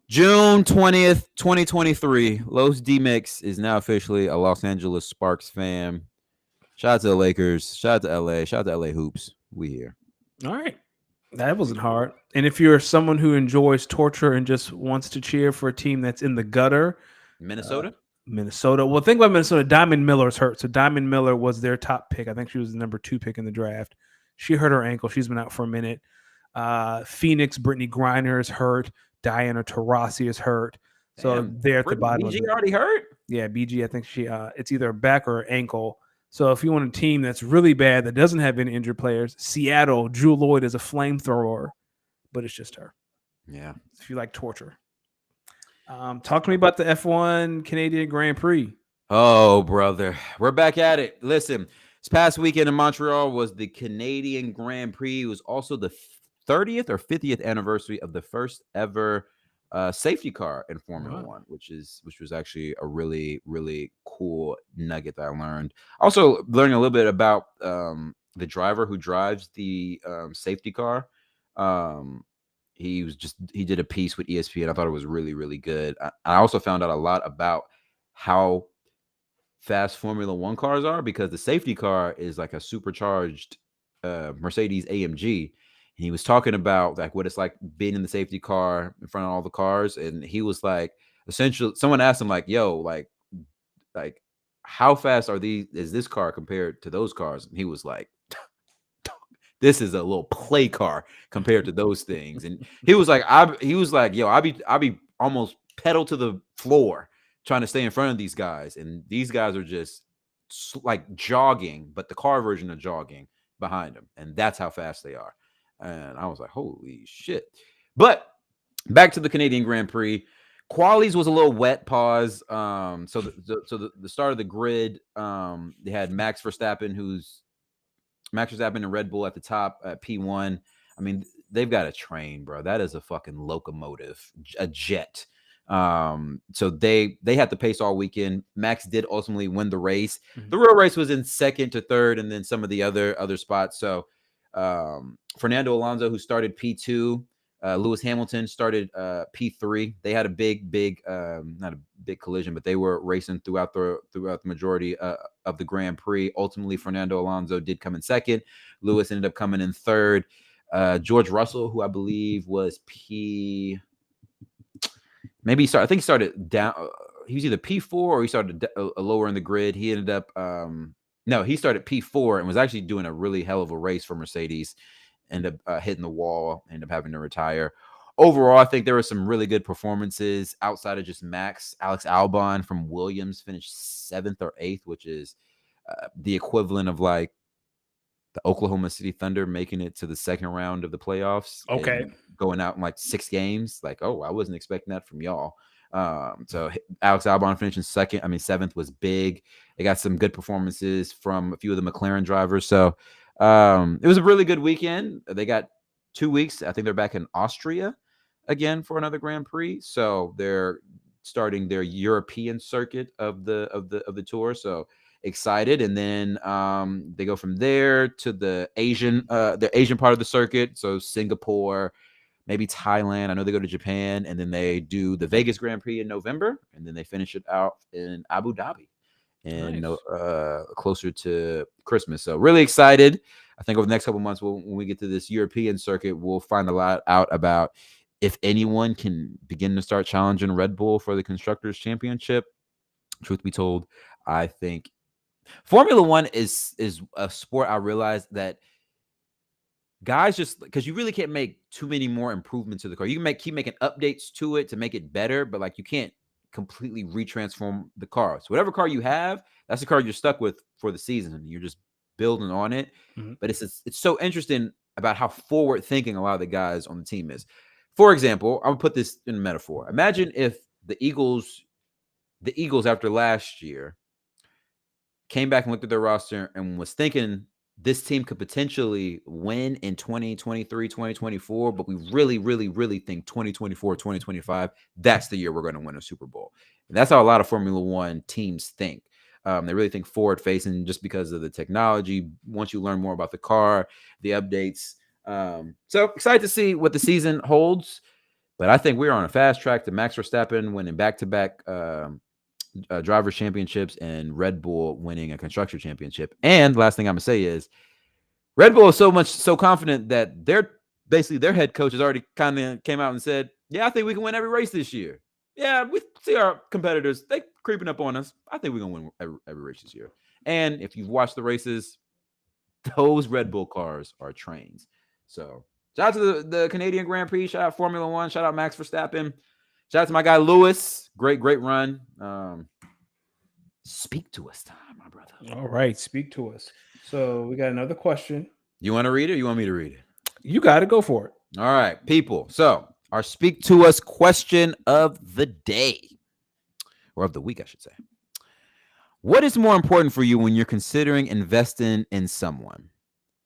June 20th, 2023. Los D Mix is now officially a Los Angeles Sparks fan. Shout out to the Lakers. Shout out to LA. Shout out to LA Hoops. We here. All right, that wasn't hard. And if you're someone who enjoys torture and just wants to cheer for a team that's in the gutter, uh, Minnesota? Minnesota. Well, think about Minnesota. Diamond Miller's hurt. So Diamond Miller was their top pick. I think she was the number 2 pick in the draft. She hurt her ankle. She's been out for a minute. Phoenix, Brittany Griner is hurt. Diana Taurasi is hurt. So Damn. they're at the Brittany bottom of BG the. already hurt? Yeah, BG. I think it's either a back or ankle. So if you want a team that's really bad that doesn't have any injured players, Seattle, Drew Lloyd is a flamethrower, but it's just her. Yeah. If you like torture, talk to me about the F1 Canadian Grand Prix. Oh, brother. We're back at it. Listen, this past weekend in Montreal was the Canadian Grand Prix. It was also the 30th or 50th anniversary of the first ever safety car in Formula Wow. One, which was actually a really cool nugget that I learned. Also, learning a little bit about the driver who drives the safety car. Um, he did a piece with ESPN. I thought it was really good. I also found out a lot about how fast Formula One cars are, because the safety car is like a supercharged Mercedes AMG. And he was talking about like what it's like being in the safety car in front of all the cars, and he was like, essentially, someone asked him like, "Yo, like, how fast are these? Is this car compared to those cars?" And he was like, This is a little play car compared to those things. And he was like, yo, I be almost pedal to the floor trying to stay in front of these guys, and these guys are just like jogging, but the car version of jogging behind them, and that's how fast they are. And I was like, holy shit! But back to the Canadian Grand Prix. Qualies was a little wet. Pause. So the start of the grid, they had Max Verstappen and Red Bull at the top at P1. I mean, they've got a train, bro. That is a fucking locomotive, a jet. So they had the pace all weekend. Max did ultimately win the race. Mhm. The real race was in second to third, and then some of the other spots. So Fernando Alonso, who started P2, Lewis Hamilton started P3. They had a big, not a big collision, but they were racing throughout the majority of the Grand Prix. Ultimately, Fernando Alonso did come in second. Lewis ended up coming in third. George Russell, who I believe was maybe he started. I think he started down. He was either P4 or he started lower in the grid. He ended up no, he started P4 and was actually doing a really hell of a race for Mercedes. Ended up hitting the wall. Ended up having to retire. Overall, I think there were some really good performances outside of just Max. Alex Albon from Williams finished seventh or eighth, which is the equivalent of like the Oklahoma City Thunder making it to the second round of the playoffs Okay. and going out in like 6 games. Like, oh, I wasn't expecting that from y'all. So Alex Albon finishing seventh was big. They got some good performances from a few of the McLaren drivers. So it was a really good weekend. They got 2 weeks. I think they're back in Austria again for another Grand Prix. So they're starting their European circuit of the tour. So excited, and then they go from there to the Asian part of the circuit, so Singapore, maybe Thailand. I know they go to Japan, and then they do the Vegas Grand Prix in November, and then they finish it out in Abu Dhabi and Nice. closer to Christmas. So really excited. I think over the next couple months, when we get to this European circuit, we'll find a lot out about if anyone can begin to start challenging Red Bull for the Constructors Championship. Truth be told, I think Formula One is a sport I realized that guys just because you really can't make too many more improvements to the car. You can keep making updates to it to make it better, but like you can't completely retransform the car. So whatever car you have, that's the car you're stuck with for the season, and you're just building on it. Mhm. But it's so interesting about how forward thinking a lot of the guys on the team is. For example, I'm gonna put this in a metaphor. Imagine if the Eagles after last year came back and looked at their roster and was thinking this team could potentially win in 2023, 2024, but we really, really, really think 2024, 2025, that's the year we're going to win a Super Bowl. And that's how a lot of Formula One teams think. They really think forward facing just because of the technology. Once you learn more about the car, the updates. So excited to see what the season holds. But I think we're on a fast track to Max Verstappen winning back-to-back drivers championships and Red Bull winning a constructor championship. And last thing I'm gonna say is Red Bull is so confident that their head coach has already kind of came out and said, "Yeah, I think we can win every race this year. Yeah, we see our competitors they creeping up on us. I think we're gonna win every race this year." And if you've watched the races, those Red Bull cars are trains. So shout out to the Canadian Grand Prix. Shout out Formula One. Shout out Max Verstappen. Shout out to my guy Lewis. Great run. Speak to us, time, my brother. All right. Speak to us. So we got another question. You want to read it or you want me to read it? You got to go for it. All right, people. So, our speak to us question of the day, or of the week, I should say. What is more important for you when you're considering investing in someone?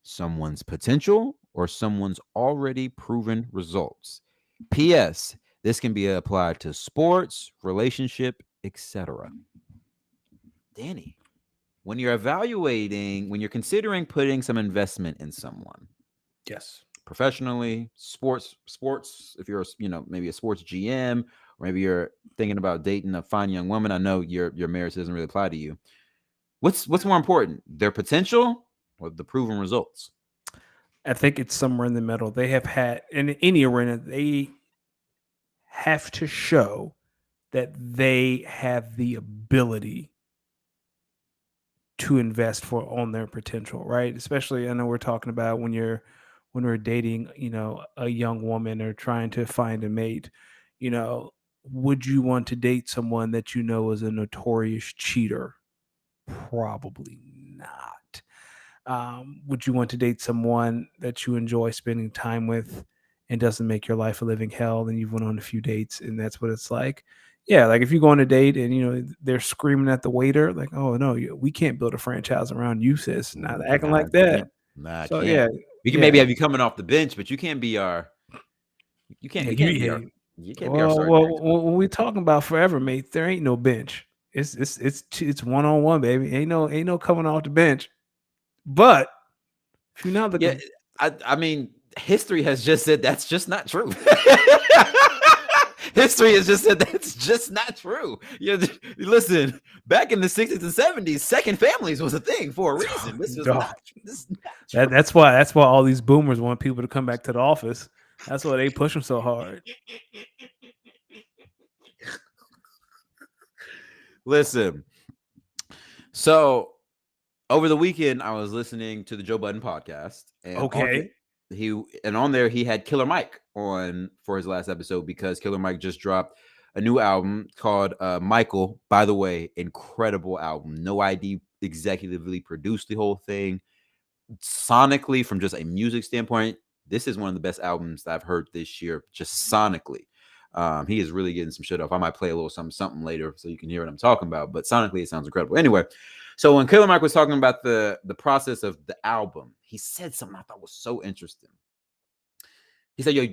Someone's potential or someone's already proven results? P.S. This can be applied to sports, relationship, etc. Danny, when you're considering putting some investment in someone, Yes. professionally, sports, if you're maybe a sports GM, or maybe you're thinking about dating a fine young woman. I know your marriage doesn't really apply to you. What's more important, their potential or the proven results? I think it's somewhere in the middle. They have had in any arena, they have to show that they have the ability to invest for on their potential, right? Especially, I know we're talking about when we're dating, a young woman or trying to find a mate, you know, would you want to date someone that you know is a notorious cheater? Probably not. Would you want to date someone that you enjoy spending time with and doesn't make your life a living hell? And you've went on a few dates and that's what it's like. Yeah, like if you go on a date and they're screaming at the waiter, like, "Oh no, we can't build a franchise around you, sis." Not acting Nah, like that. can't. Nah, I So can't. yeah, We can yeah, maybe have you coming off the bench, but you can't be our. You can't. yeah. You can't be our. You, You can't be our well, starting well, next. when we talking about forever, mate, there ain't no bench. It's one on one, baby. Ain't no coming off the bench. But if you're not Yeah, looking, I mean, history has just said that's just not true. History has just said that's just not true. Listen, back in the 60s and 70s, second families was a thing for a reason. This is dog. not. This is not true. That's why all these boomers want people to come back to the office. That's why they push them so hard. Listen, so over the weekend, I was listening to the Joe Budden podcast, and Okay. on there he had Killer Mike on for his last episode because Killer Mike just dropped a new album called Michael. By the way, incredible album. No ID executively produced the whole thing. Sonically, from just a music standpoint, this is one of the best albums that I've heard this year, just sonically. He is really getting some shit off. I might play a little something later so you can hear what I'm talking about. But sonically, it sounds incredible. Anyway, so when Killer Mike was talking about the process of the album, he said something I thought was so interesting. He said, "Yo,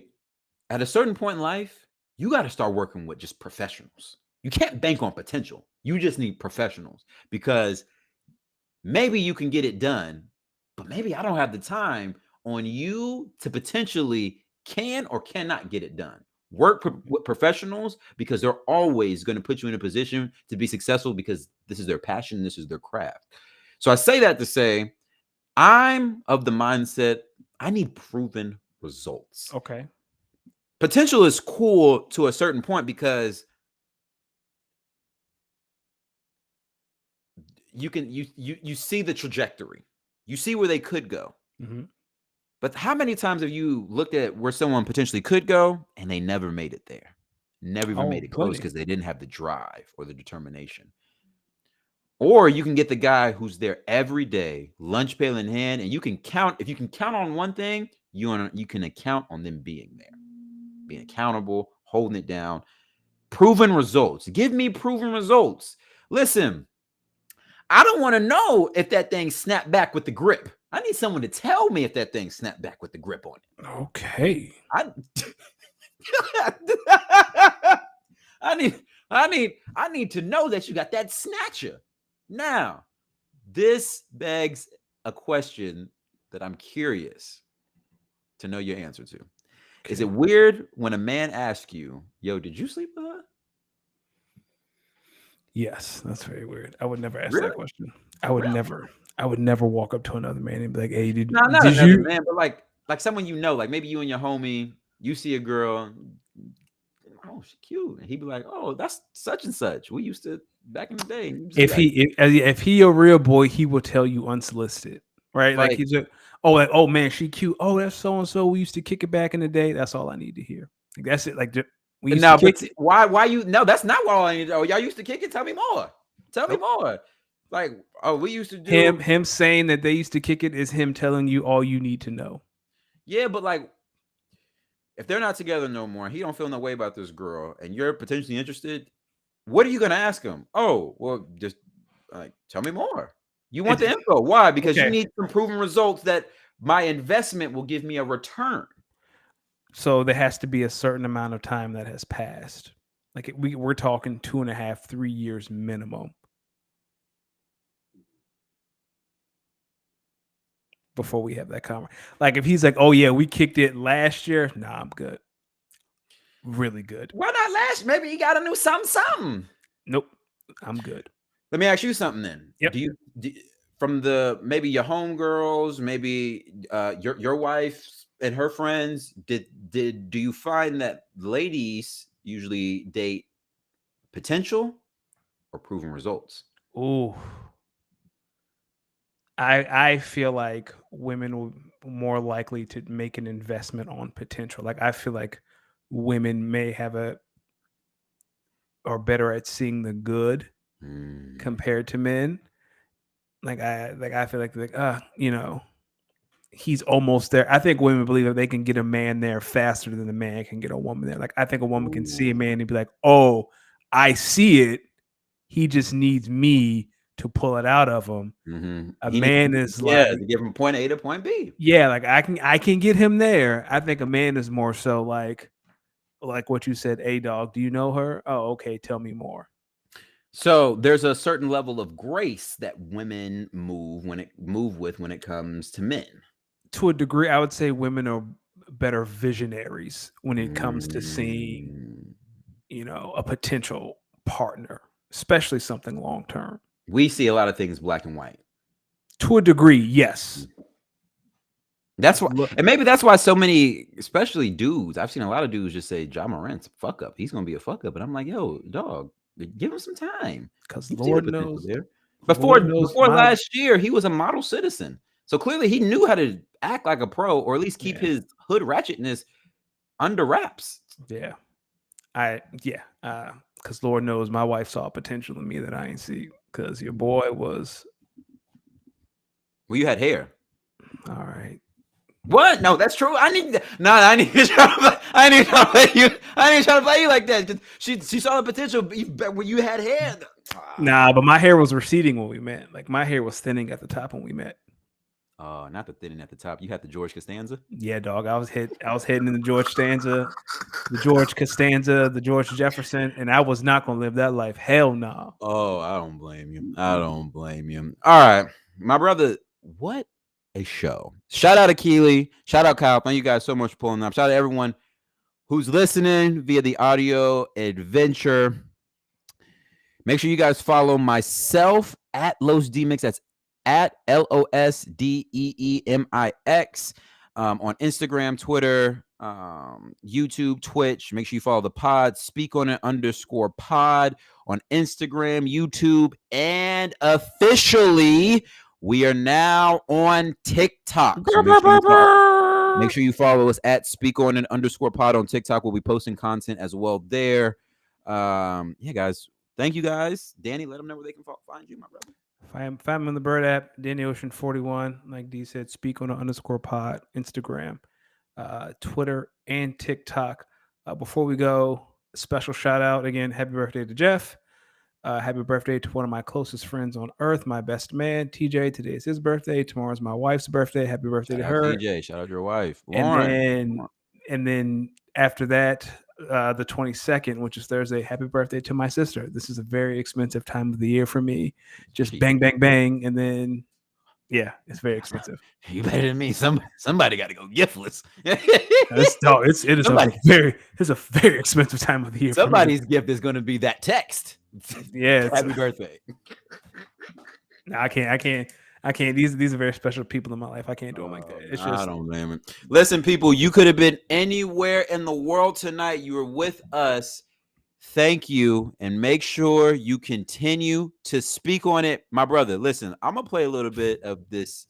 at a certain point in life, you got to start working with just professionals. You can't bank on potential. You just need professionals because maybe you can get it done, but maybe I don't have the time on you to potentially can or cannot get it done. Work with professionals because they're always going to put you in a position to be successful because this is their passion, this is their craft." So I say that to say, I'm of the mindset I need proven results. Okay. Potential is cool to a certain point because you see the trajectory. You see where they could go. Hmm. But how many times have you looked at where someone potentially could go and they never made it there? Never even Oh, made it close plenty. because they didn't have the drive or the determination. Or you can get the guy who's there every day, lunch pail in hand, and you can count. If you can count on one thing, you can account on them being there, being accountable, holding it down, proven results. Give me proven results. Listen, I don't want to know if that thing snapped back with the grip. I need someone to tell me if that thing snapped back with the grip on it. Okay. I I need I need to know that you got that snatcher. Now, this begs a question that I'm curious to know your answer to. Is Okay. it weird when a man asks you, "Yo, did you sleep with her?" Yes, that's very weird. I would never ask that Really? question. I would Really? never. I would never walk up to another man and be like, "Hey, No, not did another you?" man, but like someone you know, like maybe you and your homie, you see a girl, oh, she's cute, and he'd be like, "Oh, that's such and such. We used to back in the day." And you just be If he a real boy, he will tell you unsolicited, right? Like like, he's a oh like oh man, she cute. Oh, that's so and so. We used to kick it back in the day. That's all I need to hear. Like that's it. Like we used to no, kick but it. why you? No, that's not what all I need to know. Y'all used to kick it. Tell me more. Tell me Nope. more. Like, oh, we used to do. Him saying that they used to kick it is him telling you all you need to know. Yeah, but like, if they're not together no more, he don't feel no way about this girl, and you're potentially interested. What are you gonna ask him? Oh, well, just like tell me more. You want the It, info. Why? Because you okay. need some proven results that my investment will give me a return. So there has to be a certain amount of time that has passed. Like we're talking 2.5, 3 years minimum before we have that conversation. Like if he's like, "Oh yeah, we kicked it last year," nah, I'm good. Really good. Why not last? Maybe he got a new something. Nope, I'm good. Let me ask you something then. Yep. From the maybe your homegirls, maybe your wife and her friends, do you find that ladies usually date potential or proven results? Ooh, I feel like women will more likely to make an investment on potential. Like I feel like women may have a or better at seeing the good Mm. compared to men. Like I feel like he's almost there. I think women believe that they can get a man there faster than the man can get a woman there. Like I think a woman can see a Ooh. man and be like, "Oh, I see it. He just needs me to pull it out of him." A He needs, man is yeah, like, to give him point A to point B. yeah, like I can get him there. I think a man is more so like what you said, "A dog, do you know her? Oh, okay, tell me more." So there's a certain level of grace that women move with when it comes to men. To a degree, I would say women are better visionaries when it comes to seeing, Mm. a potential partner, especially something long term. We see a lot of things black and white. To a degree, yes. That's Like, why, look, and maybe that's why so many, especially dudes, I've seen a lot of dudes just say Ja Morant's a fuck up. He's gonna be a fuck up, and I'm like, yo, dog, give him some time. because You see the potential there. Lord knows Before my last year, he was a model citizen, so clearly he knew how to act like a pro, or at least keep yeah, his hood ratchetness under wraps. yeah. Because Lord knows my wife saw potential in me that I ain't see. Because your boy was Well, you had hair. all right. What? No, that's true. No. I need to try to. I need to play you. I need to try to play you like that. She saw the potential when you had hair. Ah. Nah, but my hair was receding when we met. Like my hair was thinning at the top when we met. Oh, not the thinning at the top. You had the George Costanza. Yeah, dog. I was heading in the George Costanza, the George Jefferson, and I was not gonna live that life. Hell no. Oh, I don't blame you. I don't blame you. All right, my brother. What a show! Shout out to Keely. Shout out Kyle. Thank you guys so much for pulling up. Shout out to everyone who's listening via the audio adventure. Make sure you guys follow myself at Los Demix. That's at LOSDEEMIX on Instagram, Twitter, YouTube, Twitch. Make sure you follow the pod. Speak on it _pod on Instagram, YouTube, and officially we are now on TikTok. So make sure you follow us at Speak on it _pod on TikTok. We'll be posting content as well there. Yeah, guys. Thank you guys. Danny, let them know where they can find you, my brother. Find me on the Bird app, Danny Ocean 41. Like D said, speak on a _pod, Instagram, Twitter, and TikTok. Before we go, special shout out again. Happy birthday to Jeff. Happy birthday to one of my closest friends on earth, my best man, TJ. Today is his birthday. Tomorrow's my wife's birthday. Happy birthday Shout to out her. TJ. Shout out your wife, And Lauren. then and then after that, the 22nd, which is Thursday, happy birthday to my sister. This is a very expensive time of the year for me. Just bang, bang, bang. And then, yeah, it's very expensive. You better than me. Somebody got to go giftless. It's a very expensive time of the year. Somebody's gift is going to be that text. Yeah, Happy birthday. No, I can't. These are very special people in my life. I can't do them like that. It's just I don't blame it. Listen, people, you could have been anywhere in the world tonight. You were with us. Thank you, and make sure you continue to speak on it, my brother. Listen, I'm gonna play a little bit of this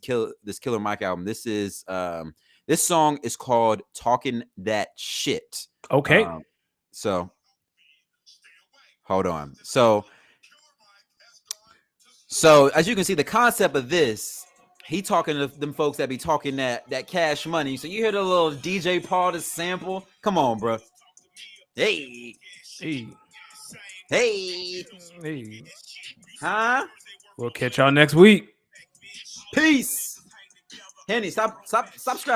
Killer Mike album. This song is called "Talking That Shit." okay. So hold on. So as you can see, the concept of this, he talking to them folks that be talking that cash money. So you hear the little DJ Paul sample. Come on, bro. Hey. Hey. Hey. Huh? We'll catch y'all next week. Peace. Henny, stop scratching.